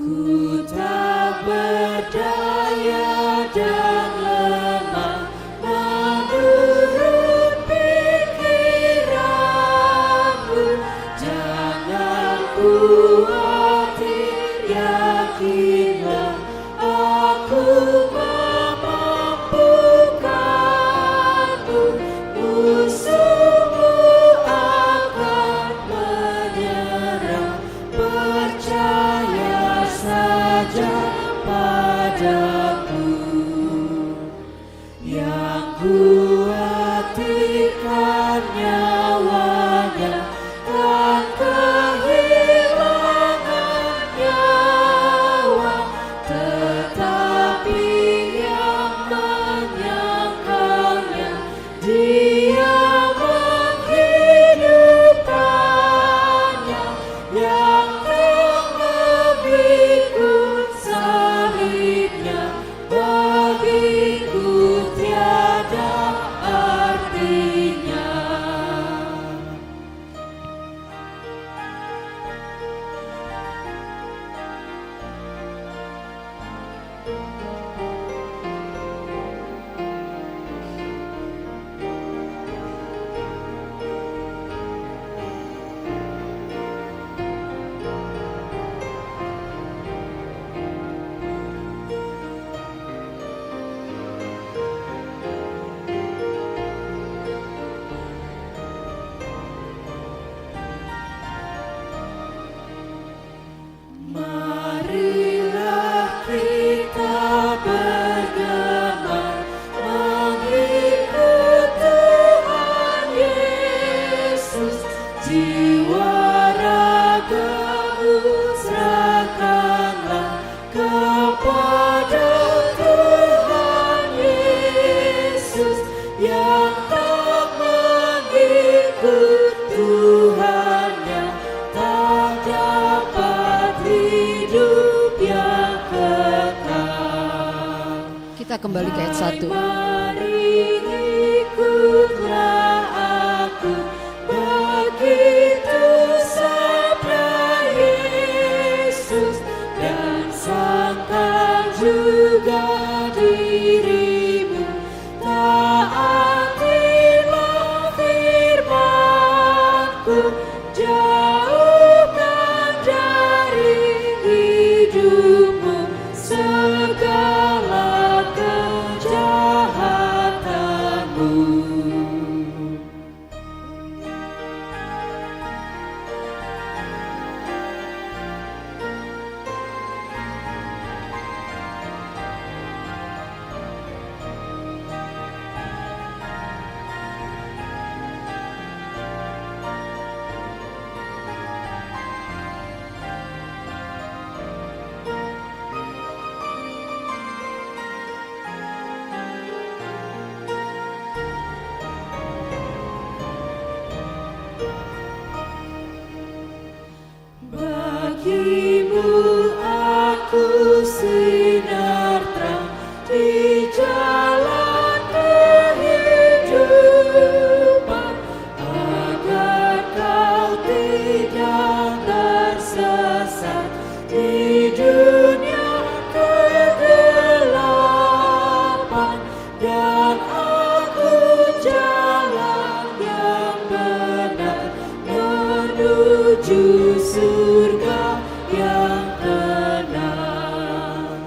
Ku tak berdaya dan lemah menurut pikiranmu. Jangan khawatir, yakinlah aku memampukanmu. Musuhmu akan menyerah, percaya saja padaku. Yang khawatirkan nyawanya dan kehilangan nyawa, tetapi yang menyangkalnya Dia menghidupkannya. Yang terlebih salibnya bagiku tiada artinya. Marilah kita bergema mengikut Tuhan Yesus. Jiwa ragamu serahkanlah kepada Tuhan Yesus. Yang tak mengikut Tuhannya tak dapat hidup yang kekal. Kita kembali ke ayat 1. Mari ikutlah aku, begitu sabda Yesus, dan sangkan juga dirimu. Taatilah firman-Ku, jauhkan dari hidupmu segala kejahatanmu. Bagimu aku sinar terang di jalan kehidupan, agar kau tidak tersesat di dunia kegelapan. Dan aku jalan yang benar menuju surga yang tenang.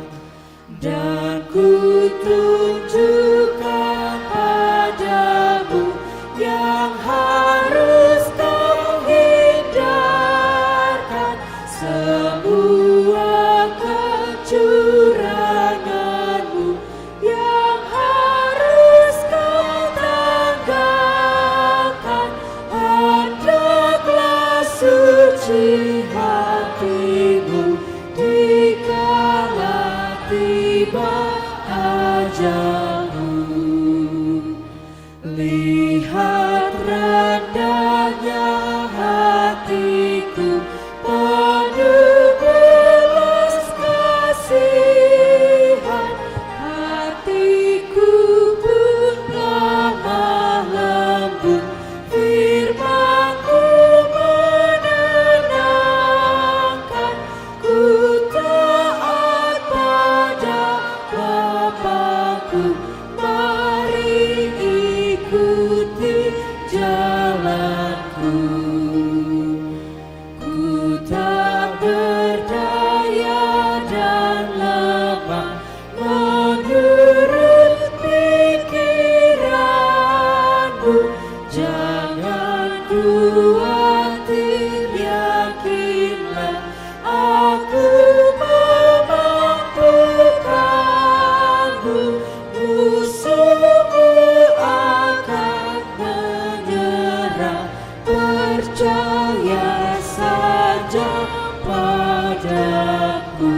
Dan ku tunjukkan padamu yang harus kau hindarkan, semua kecuranganmu yang harus kau tanggalkan. Hendaklah suci hatimu dikala tiba ajalmu. Lihat rendahnya hatiku penuh wajahku.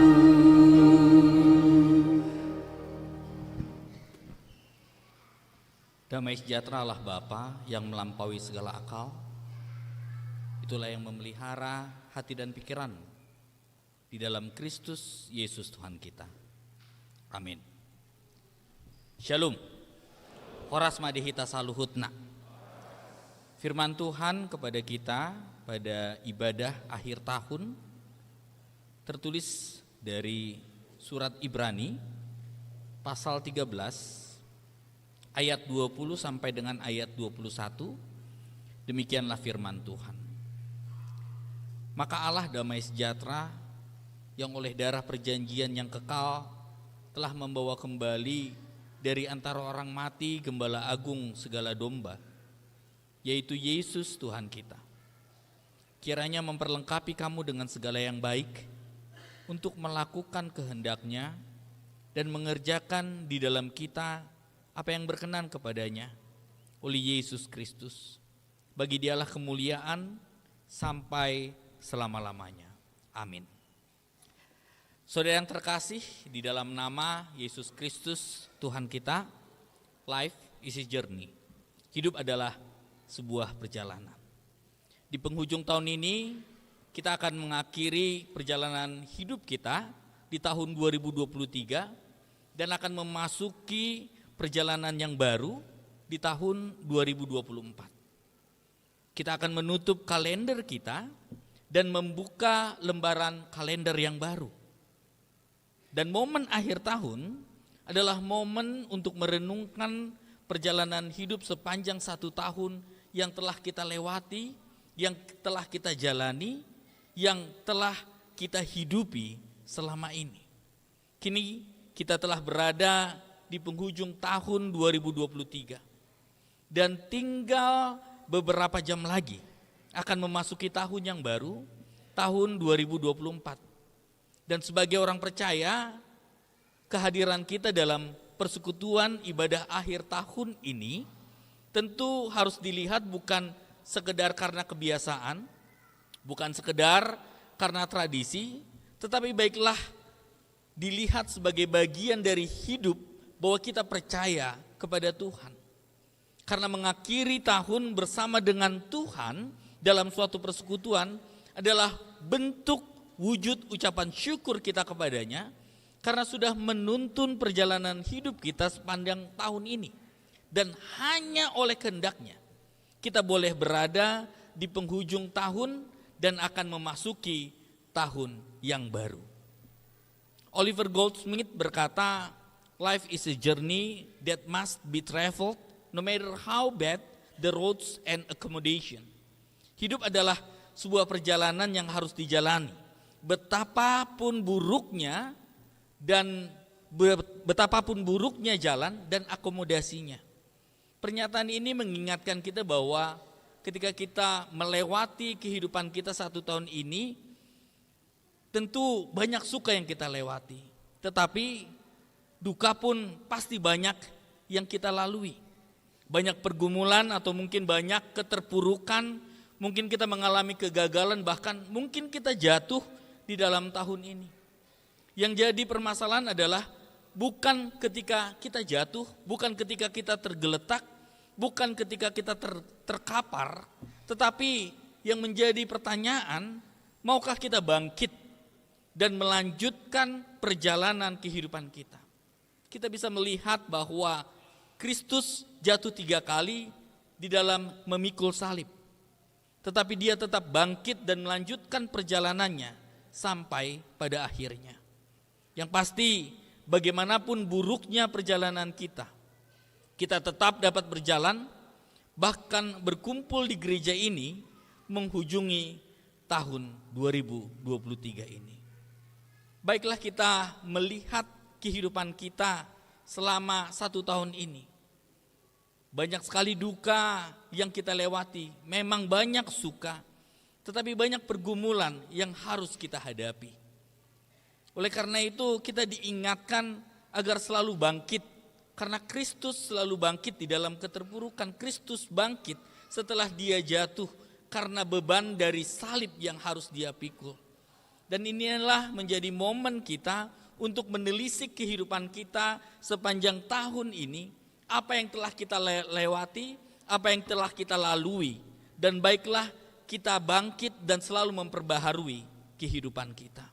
Damai sejahtera Allah Bapa yang melampaui segala akal, itulah yang memelihara hati dan pikiran di dalam Kristus Yesus Tuhan kita. Amin. Shalom. Horas madihita saluhutna. Firman Tuhan kepada kita pada ibadah akhir tahun tertulis dari surat Ibrani pasal 13 ayat 20 sampai dengan ayat 21. Demikianlah firman Tuhan. Maka Allah damai sejahtera yang oleh darah perjanjian yang kekal telah membawa kembali dari antara orang mati Gembala Agung segala domba, yaitu Yesus Tuhan kita. Kiranya memperlengkapi kamu dengan segala yang baik untuk melakukan kehendak-Nya dan mengerjakan di dalam kita apa yang berkenan kepadanya oleh Yesus Kristus. Bagi Dialah kemuliaan sampai selama-lamanya. Amin. Saudara yang terkasih, di dalam nama Yesus Kristus Tuhan kita, life is a journey. Hidup adalah sebuah perjalanan. Di penghujung tahun ini kita akan mengakhiri perjalanan hidup kita di tahun 2023 dan akan memasuki perjalanan yang baru di tahun 2024. Kita akan menutup kalender kita dan membuka lembaran kalender yang baru. Dan momen akhir tahun adalah momen untuk merenungkan perjalanan hidup sepanjang 1 tahun yang telah kita lewati, yang telah kita jalani, yang telah kita hidupi selama ini. Kini kita telah berada di penghujung tahun 2023 dan tinggal beberapa jam lagi akan memasuki tahun yang baru, tahun 2024. Dan sebagai orang percaya, kehadiran kita dalam persekutuan ibadah akhir tahun ini tentu harus dilihat bukan sekedar karena kebiasaan, bukan sekedar karena tradisi, tetapi baiklah dilihat sebagai bagian dari hidup bahwa kita percaya kepada Tuhan. Karena mengakhiri tahun bersama dengan Tuhan dalam suatu persekutuan adalah bentuk wujud ucapan syukur kita kepadanya karena sudah menuntun perjalanan hidup kita sepanjang tahun ini. Dan hanya oleh kehendak-Nya kita boleh berada di penghujung tahun dan akan memasuki tahun yang baru. Oliver Goldsmith berkata, life is a journey that must be traveled no matter how bad the roads and accommodation. Hidup adalah sebuah perjalanan yang harus dijalani. Betapapun buruknya jalan dan akomodasinya. Pernyataan ini mengingatkan kita bahwa ketika kita melewati kehidupan kita 1 tahun ini, tentu banyak suka yang kita lewati. Tetapi duka pun pasti banyak yang kita lalui. Banyak pergumulan atau mungkin banyak keterpurukan, mungkin kita mengalami kegagalan, bahkan mungkin kita jatuh di dalam tahun ini. Yang jadi permasalahan adalah bukan ketika kita jatuh, bukan ketika kita tergeletak, bukan ketika kita terkapar, tetapi yang menjadi pertanyaan, maukah kita bangkit dan melanjutkan perjalanan kehidupan kita? Kita bisa melihat bahwa Kristus jatuh 3 kali di dalam memikul salib. Tetapi Dia tetap bangkit dan melanjutkan perjalanannya sampai pada akhirnya. Yang pasti bagaimanapun buruknya perjalanan kita tetap dapat berjalan, bahkan berkumpul di gereja ini menghujungi tahun 2023 ini. Baiklah kita melihat kehidupan kita selama 1 tahun ini. Banyak sekali duka yang kita lewati, memang banyak suka, tetapi banyak pergumulan yang harus kita hadapi. Oleh karena itu kita diingatkan agar selalu bangkit, karena Kristus selalu bangkit di dalam keterpurukan. Kristus bangkit setelah Dia jatuh karena beban dari salib yang harus Dia pikul. Dan inilah menjadi momen kita untuk menelisik kehidupan kita sepanjang tahun ini, apa yang telah kita lewati, apa yang telah kita lalui, dan baiklah kita bangkit dan selalu memperbaharui kehidupan kita.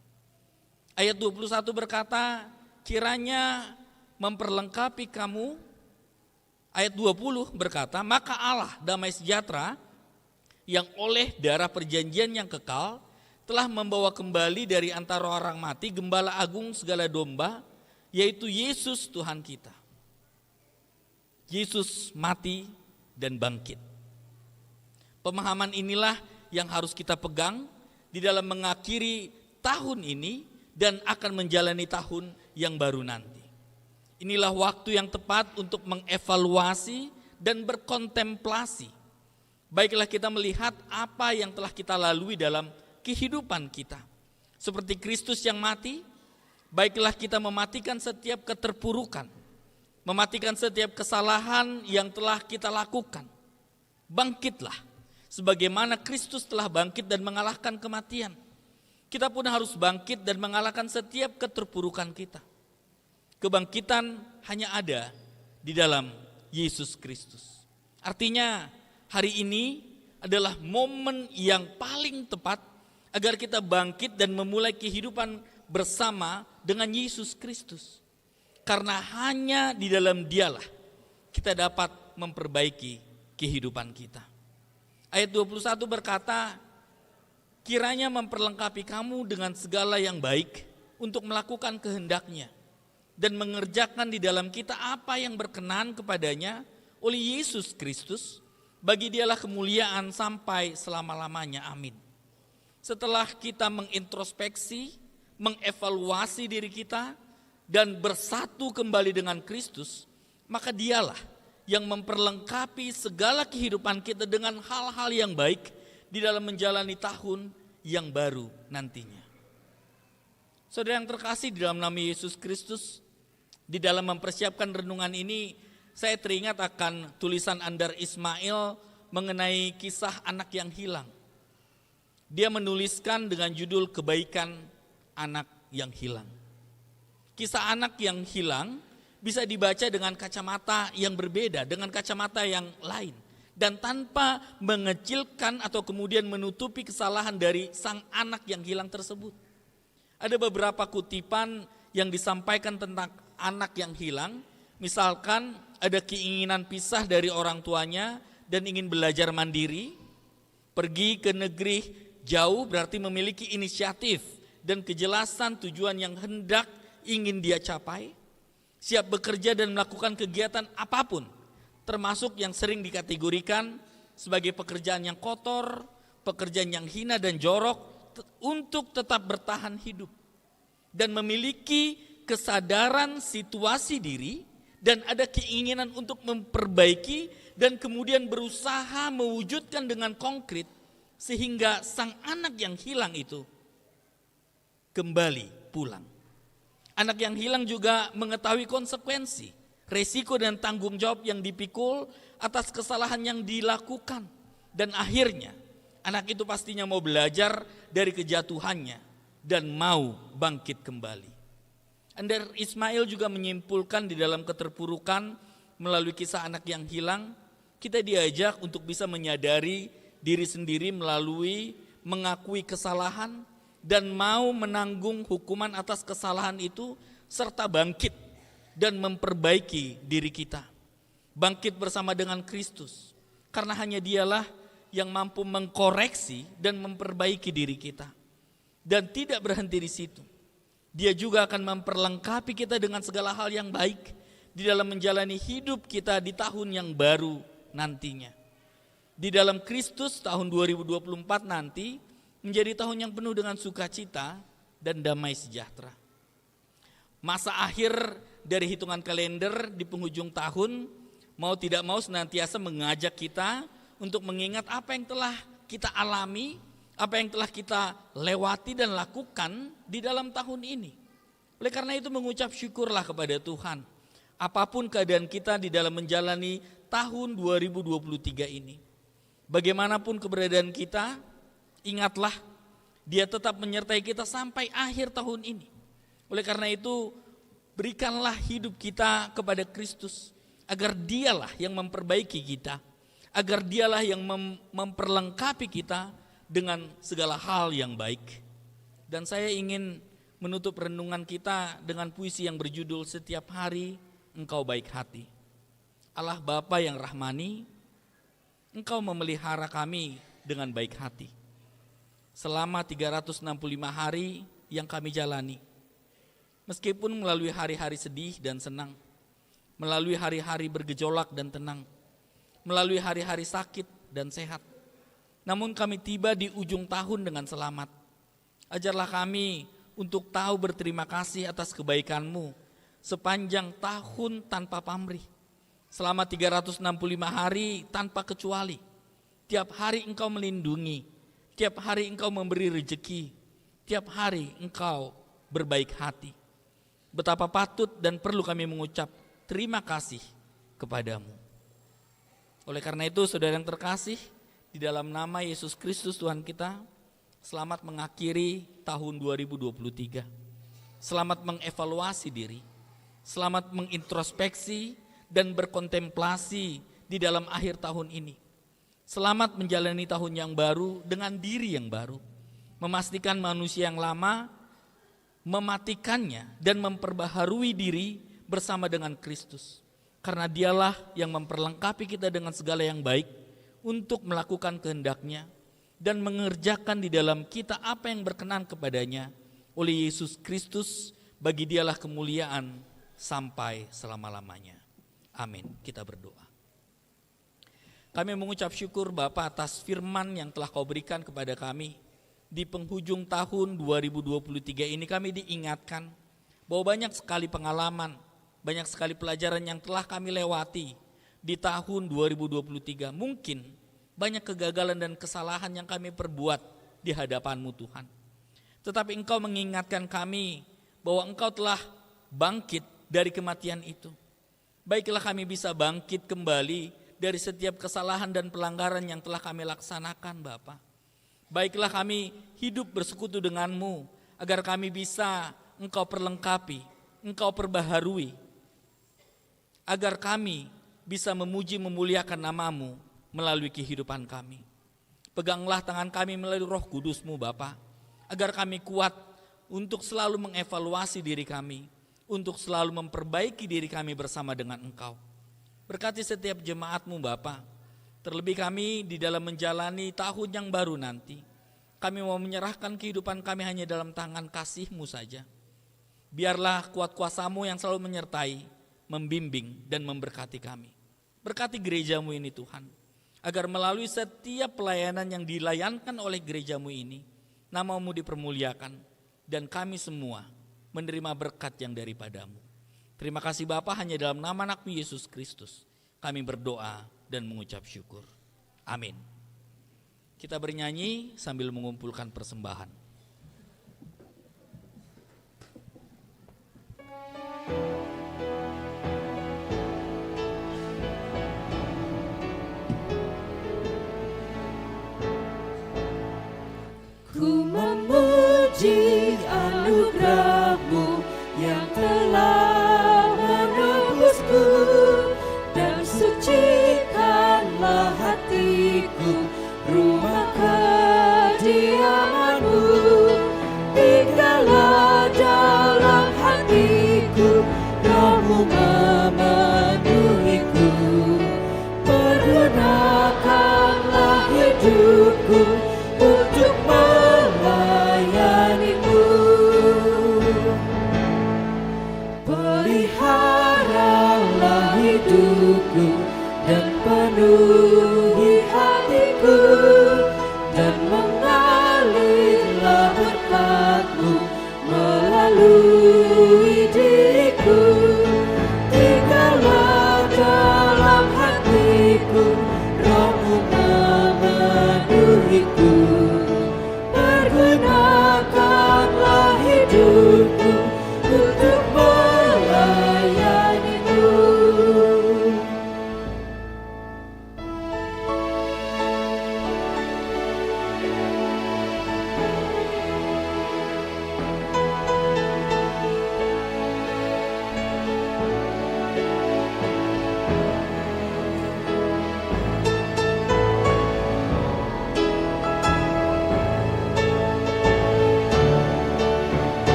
Ayat 21 berkata, kiranya memperlengkapi kamu. Ayat 20 berkata, maka Allah damai sejahtera yang oleh darah perjanjian yang kekal telah membawa kembali dari antara orang mati gembala agung segala domba, yaitu Yesus Tuhan kita. Yesus mati dan bangkit. Pemahaman inilah yang harus kita pegang di dalam mengakhiri tahun ini dan akan menjalani tahun yang baru nanti. Inilah waktu yang tepat untuk mengevaluasi dan berkontemplasi. Baiklah kita melihat apa yang telah kita lalui dalam kehidupan kita. Seperti Kristus yang mati, baiklah kita mematikan setiap keterpurukan, mematikan setiap kesalahan yang telah kita lakukan. Bangkitlah, sebagaimana Kristus telah bangkit dan mengalahkan kematian. Kita pun harus bangkit dan mengalahkan setiap keterpurukan kita. Kebangkitan hanya ada di dalam Yesus Kristus. Artinya hari ini adalah momen yang paling tepat agar kita bangkit dan memulai kehidupan bersama dengan Yesus Kristus. Karena hanya di dalam Dialah kita dapat memperbaiki kehidupan kita. Ayat 21 berkata, kiranya memperlengkapi kamu dengan segala yang baik untuk melakukan kehendak-Nya dan mengerjakan di dalam kita apa yang berkenan kepadanya oleh Yesus Kristus. Bagi Dialah kemuliaan sampai selama-lamanya. Amin. Setelah kita mengintrospeksi, mengevaluasi diri kita, dan bersatu kembali dengan Kristus, maka Dialah yang memperlengkapi segala kehidupan kita dengan hal-hal yang baik di dalam menjalani tahun yang baru nantinya. Saudara yang terkasih di dalam nama Yesus Kristus, di dalam mempersiapkan renungan ini, saya teringat akan tulisan Andar Ismail mengenai kisah anak yang hilang. Dia menuliskan dengan judul Kebaikan Anak yang Hilang. Kisah anak yang hilang bisa dibaca dengan kacamata yang berbeda, dengan kacamata yang lain. Dan tanpa mengecilkan atau kemudian menutupi kesalahan dari sang anak yang hilang tersebut. Ada beberapa kutipan yang disampaikan tentang anak yang hilang. Misalkan ada keinginan pisah dari orang tuanya dan ingin belajar mandiri. Pergi ke negeri jauh berarti memiliki inisiatif dan kejelasan tujuan yang hendak ingin dia capai. Siap bekerja dan melakukan kegiatan apapun, termasuk yang sering dikategorikan sebagai pekerjaan yang kotor, pekerjaan yang hina dan jorok, untuk tetap bertahan hidup. Dan memiliki kesadaran situasi diri dan ada keinginan untuk memperbaiki dan kemudian berusaha mewujudkan dengan konkret sehingga sang anak yang hilang itu kembali pulang. Anak yang hilang juga mengetahui konsekuensi, resiko dan tanggung jawab yang dipikul atas kesalahan yang dilakukan. Dan akhirnya anak itu pastinya mau belajar dari kejatuhannya dan mau bangkit kembali. Andar Ismail juga menyimpulkan di dalam keterpurukan melalui kisah anak yang hilang, kita diajak untuk bisa menyadari diri sendiri melalui mengakui kesalahan dan mau menanggung hukuman atas kesalahan itu serta bangkit dan memperbaiki diri kita. Bangkit bersama dengan Kristus karena hanya Dialah yang mampu mengkoreksi dan memperbaiki diri kita. Dan tidak berhenti di situ. Dia juga akan memperlengkapi kita dengan segala hal yang baik di dalam menjalani hidup kita di tahun yang baru nantinya. Di dalam Kristus tahun 2024 nanti menjadi tahun yang penuh dengan sukacita dan damai sejahtera. Masa akhir dari hitungan kalender di penghujung tahun mau tidak mau senantiasa mengajak kita untuk mengingat apa yang telah kita alami, apa yang telah kita lewati dan lakukan di dalam tahun ini. Oleh karena itu mengucap syukurlah kepada Tuhan. Apapun keadaan kita di dalam menjalani tahun 2023 ini. Bagaimanapun keberadaan kita, ingatlah Dia tetap menyertai kita sampai akhir tahun ini. Oleh karena itu, berikanlah hidup kita kepada Kristus, agar dialah yang memperbaiki kita, agar dialah yang memperlengkapi kita dengan segala hal yang baik. Dan saya ingin menutup renungan kita dengan puisi yang berjudul Setiap Hari Engkau Baik Hati. Allah Bapa yang rahmani, Engkau memelihara kami dengan baik hati. Selama 365 hari yang kami jalani, meskipun melalui hari-hari sedih dan senang, melalui hari-hari bergejolak dan tenang, melalui hari-hari sakit dan sehat, namun kami tiba di ujung tahun dengan selamat. Ajarlah kami untuk tahu berterima kasih atas kebaikan-Mu sepanjang tahun tanpa pamrih. Selama 365 hari tanpa kecuali, tiap hari Engkau melindungi, tiap hari Engkau memberi rejeki, tiap hari Engkau berbaik hati. Betapa patut dan perlu kami mengucap terima kasih kepadamu. Oleh karena itu, saudara yang terkasih, di dalam nama Yesus Kristus Tuhan kita, selamat mengakhiri tahun 2023. Selamat mengevaluasi diri, selamat mengintrospeksi dan berkontemplasi di dalam akhir tahun ini. Selamat menjalani tahun yang baru dengan diri yang baru, memastikan manusia yang lama, mematikannya dan memperbaharui diri bersama dengan Kristus. Karena dialah yang memperlengkapi kita dengan segala yang baik untuk melakukan kehendak-Nya dan mengerjakan di dalam kita apa yang berkenan kepadanya. Oleh Yesus Kristus, bagi dialah kemuliaan sampai selama-lamanya. Amin. Kita berdoa. Kami mengucap syukur Bapa atas firman yang telah Kau berikan kepada kami. Di penghujung tahun 2023 ini kami diingatkan bahwa banyak sekali pengalaman, banyak sekali pelajaran yang telah kami lewati di tahun 2023. Mungkin banyak kegagalan dan kesalahan yang kami perbuat di hadapan-Mu Tuhan. Tetapi Engkau mengingatkan kami bahwa Engkau telah bangkit dari kematian itu. Baiklah kami bisa bangkit kembali dari setiap kesalahan dan pelanggaran yang telah kami laksanakan Bapa. Baiklah kami hidup bersekutu dengan-Mu, agar kami bisa Engkau perlengkapi, Engkau perbaharui, agar kami bisa memuji memuliakan nama-Mu melalui kehidupan kami. Peganglah tangan kami melalui Roh Kudus-Mu Bapa, agar kami kuat untuk selalu mengevaluasi diri kami, untuk selalu memperbaiki diri kami bersama dengan Engkau. Berkati setiap jemaat-Mu Bapa, terlebih kami di dalam menjalani tahun yang baru nanti. Kami mau menyerahkan kehidupan kami hanya dalam tangan kasih-Mu saja. Biarlah kuat kuasa-Mu yang selalu menyertai, membimbing dan memberkati kami. Berkati gereja-Mu ini Tuhan, agar melalui setiap pelayanan yang dilayankan oleh gereja-Mu ini, nama-Mu dipermuliakan dan kami semua menerima berkat yang daripada-Mu. Terima kasih Bapa, hanya dalam nama anak-Mu Yesus Kristus kami berdoa dan mengucap syukur. Amin. Kita bernyanyi sambil mengumpulkan persembahan. Ku memuji anugerah-Mu yang telah menebusku, dan sucikanlah hatiku, rumah kediaman-Mu. Tinggallah dalam hatiku, Roh-Mu memenuhiku. Pergunakanlah hidupku untuk melayani-Mu. Peliharalah hidupku dan penuhi hatiku, dan mengalirlah berkat-Mu melalui diriku. Tinggallah dalam hatiku, Roh-Mu memenuhiku. Pergunakanlah hidupku untuk melayani-Mu.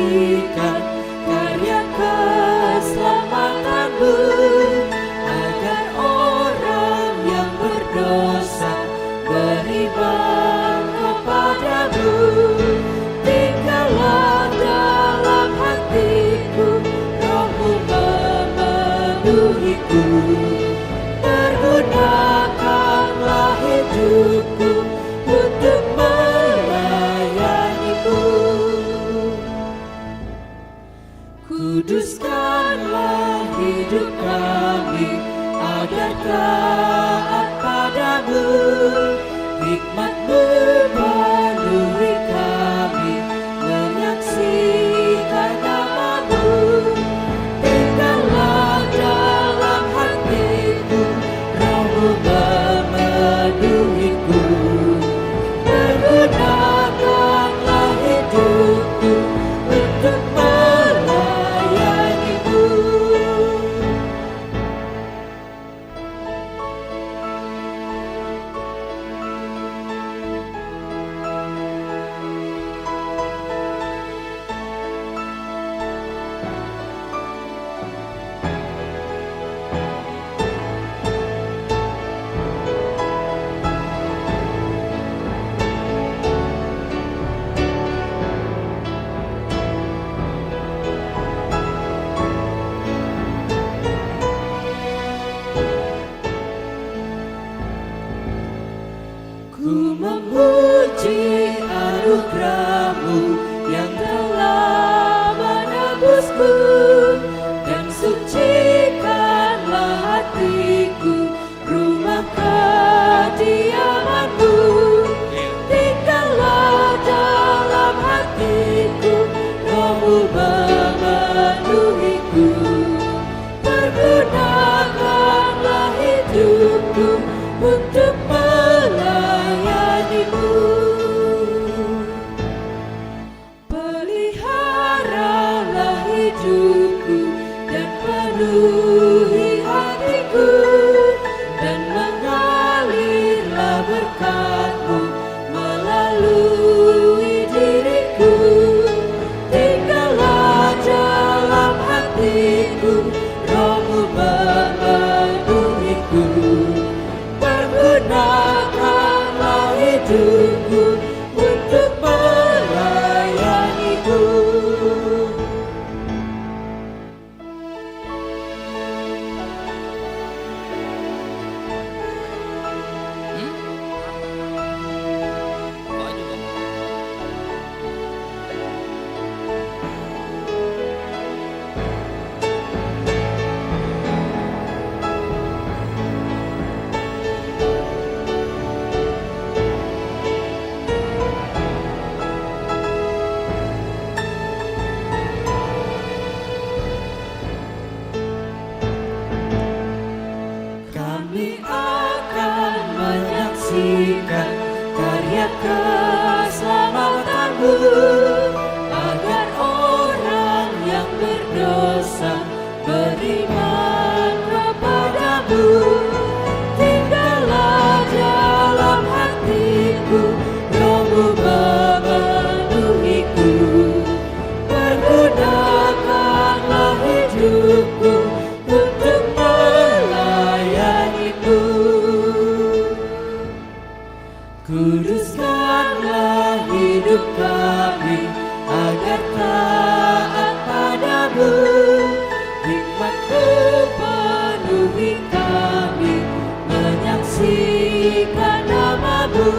menyaksikan karya keselamatan-Mu, agar orang yang berdosa beriman kepada-Mu. Tinggallah dalam hatiku, Roh-Mu memenuhiku. Pergunakanlah hidupku untuk melayani-Mu. Kuduskanlah hidup kami agar taat padamu. Hikmat-Mu penuhi kami menyaksikan nama-Mu. Tinggallah dalam hatiku, Roh-Mu memenuhiku. Pergunakanlah hidupku untuk melayani-Mu. Ku memuji anugerah-Mu yang telah menebusku, dan sucikanlah hatiku, rumah kediaman-Mu. Tinggallah dalam hatiku, Roh-Mu memenuhiku. Pergunakanlah hidupku untuk melayani-Mu. Peliharalah hidupku dan penuhi hatiku, dan mengalirlah berkat-Mu melalui diriku. Tinggallah dalam hatiku, Roh-Mu memenuhiku. Pergunakanlah hidupku untuk melayani-Mu. Kami akan menyaksikan karya keselamatan-Mu, agar orang yang berdosa beriman kepada-Mu. Tinggallah dalam hatiku, Roh-Mu memenuhiku. Pergunakanlah hidupku untuk melayani-Mu. Kuduskanlah hidup kami agar taat padamu. Hikmat-Mu penuhi kami menyaksikan nama-Mu.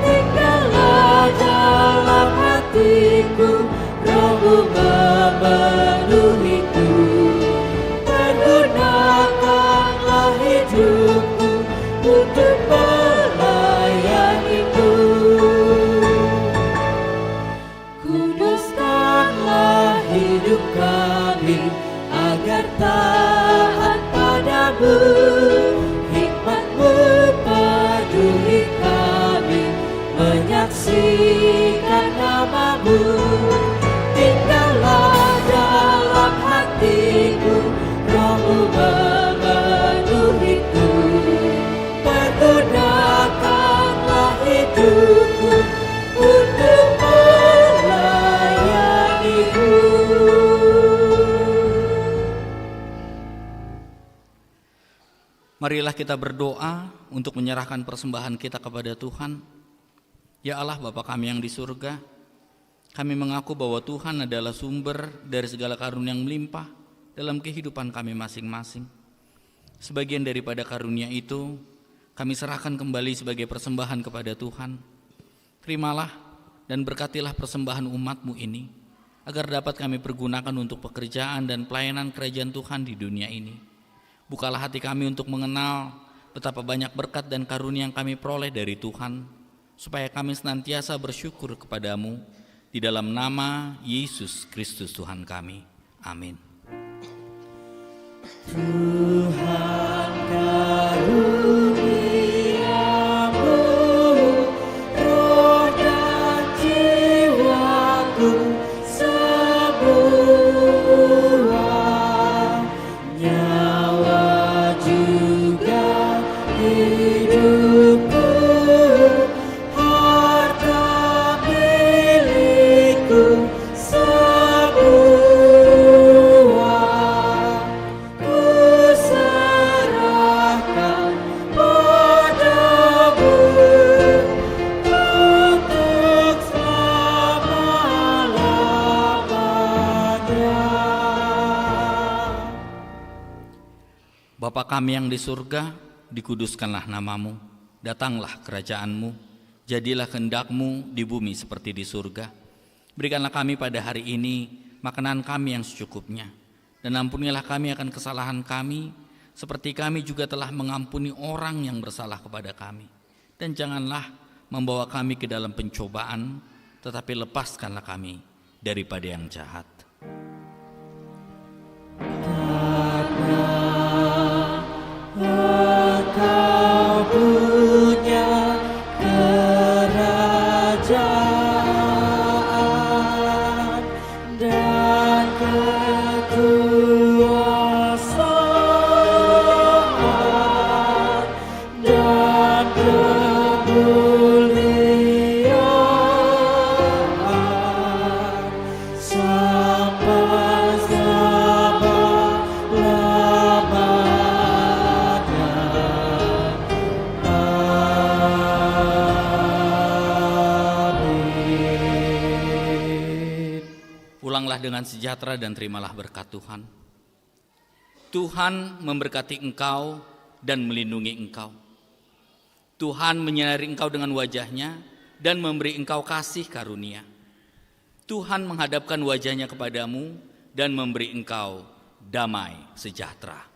Tinggallah dalam hatiku, Roh-Mu memenuhiku. Pergunakanlah hidupku untuk melayani-Mu. Kuduskanlah hidup kami agar taat padamu. Hikmat-Mu penuhi kami menyaksikan nama-Mu. Tinggallah dalam hatiku, Roh-Mu memenuhiku. Pergunakanlah hidupku untuk melayani-Mu. Marilah kita berdoa untuk menyerahkan persembahan kita kepada Tuhan. Ya Allah Bapa kami yang di surga, kami mengaku bahwa Tuhan adalah sumber dari segala karunia yang melimpah dalam kehidupan kami masing-masing. Sebagian daripada karunia itu kami serahkan kembali sebagai persembahan kepada Tuhan. Terimalah dan berkatilah persembahan umat-Mu ini, agar dapat kami pergunakan untuk pekerjaan dan pelayanan kerajaan Tuhan di dunia ini. Bukalah hati kami untuk mengenal betapa banyak berkat dan karunia yang kami peroleh dari Tuhan, supaya kami senantiasa bersyukur kepadamu, di dalam nama Yesus Kristus Tuhan kami. Amin. Tuhan karuniamu, roh dan jiwaku semua, nyawa juga hidupku, harta milikku semua, ku serahkan padamu untuk selama-lamanya. Bapa kami yang di surga, dikuduskanlah namamu, datanglah kerajaanmu, jadilah kehendak-Mu di bumi seperti di surga. Berikanlah kami pada hari ini makanan kami yang secukupnya, dan ampunilah kami akan kesalahan kami, seperti kami juga telah mengampuni orang yang bersalah kepada kami. Dan janganlah membawa kami ke dalam pencobaan, tetapi lepaskanlah kami daripada yang jahat. Engkau punya kerajaan dan kekuasaan dan kemuliaan sampai selama-lamanya. Pulanglah dengan sejahtera dan terimalah berkat Tuhan. Tuhan memberkati engkau dan melindungi engkau. Tuhan menyinari engkau dengan wajahnya dan memberi engkau kasih karunia. Tuhan menghadapkan wajahnya kepadamu dan memberi engkau damai sejahtera.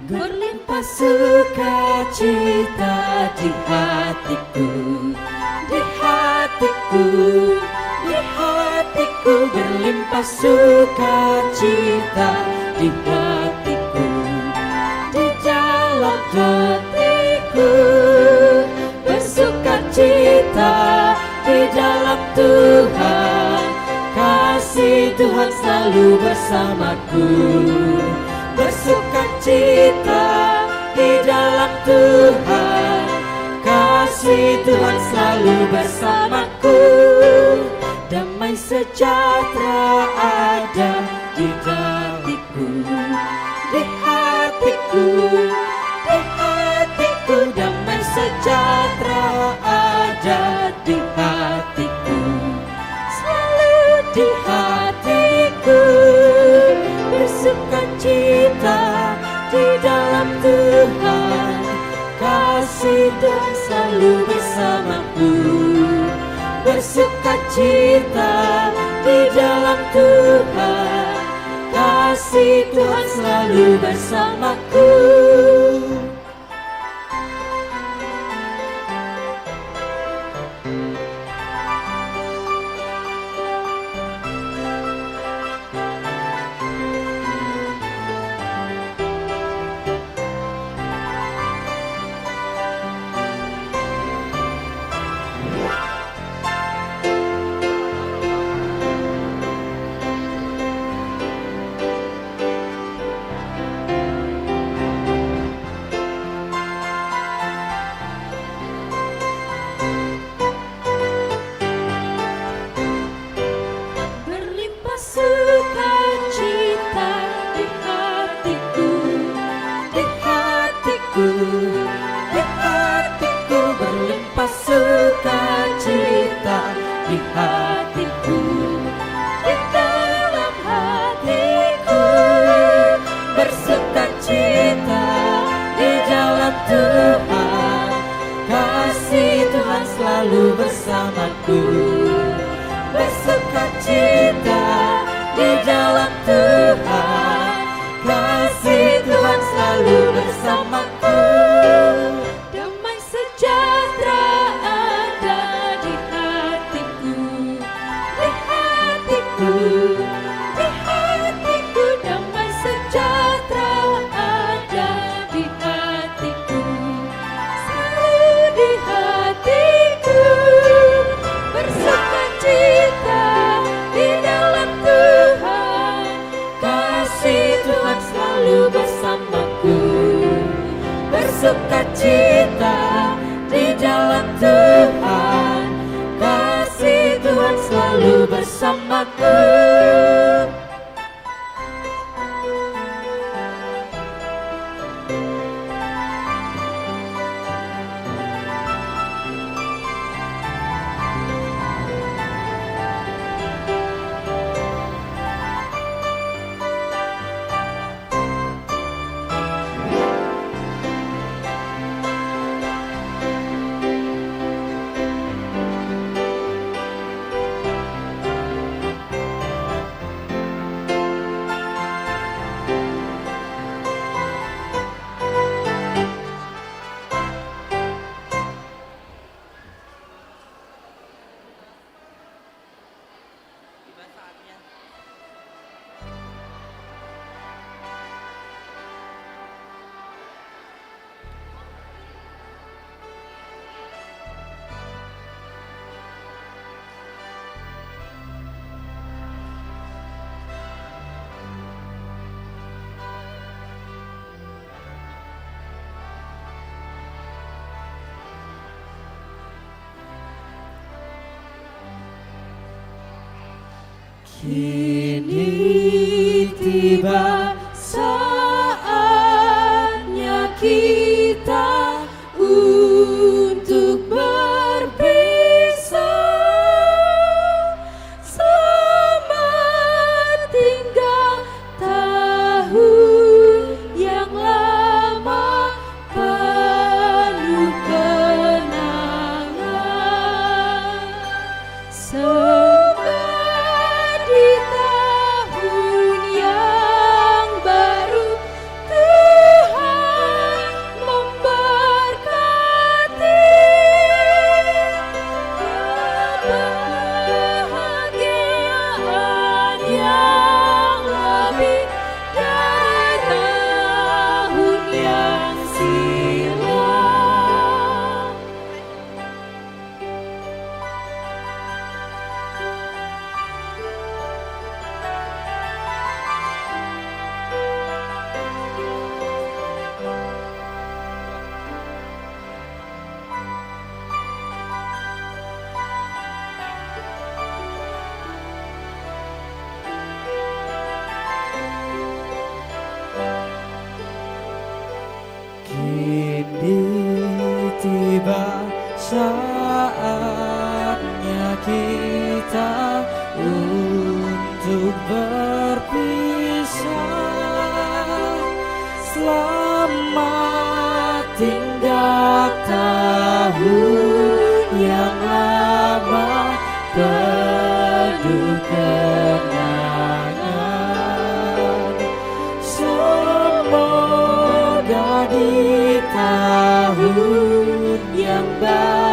Berlimpah sukacita di hatiku, di hatiku, di hatiku. Berlimpah sukacita di hatiku, di dalam hatiku. Bersukacita di dalam Tuhan, kasih Tuhan selalu bersamaku. Bersukacita di dalam Tuhan, kasih Tuhan selalu bersamaku. Damai sejahtera ada di hatiku, di hatiku, di hatiku. Damai sejahtera ada di hatiku, selalu di hatiku. Bersukacita dalam Tuhan, kasih Tuhan selalu bersamaku. Bersukacita di dalam Tuhan, kasih Tuhan selalu bersamaku. Berlimpah sukacita di hatiku, Di hatiku, di hatiku, berlimpah sukacita di hatiku, di dalam hatiku. bersukacita di dalam Tuhan, kasih Tuhan selalu bersamaku. Bersukacita di dalam Tuhan, kasih Tuhan selalu bersamaku. Damai sejahtera ada di hatiku, di hatiku, di hatiku. Damai sejahtera ada di hatiku, selalu di hatiku. Bersukacita di dalam Tuhan, Kasih Tuhan selalu bersamaku. Bersukacita di dalam Tuhan, kasih Tuhan selalu bersamaku. Kini tiba saatnya kita untuk berpisah. Selamat tinggal tahun yang lama penuh kenangan. Semoga di tahun yang baru Tuhan memberkati kebahagiaan yang lebih dari tahun yang silam. Kini tiba saatnya kita untuk berpisah. Selamat selamat tinggal tahun yang lama penuh kenangan. Semoga di tahun yang baru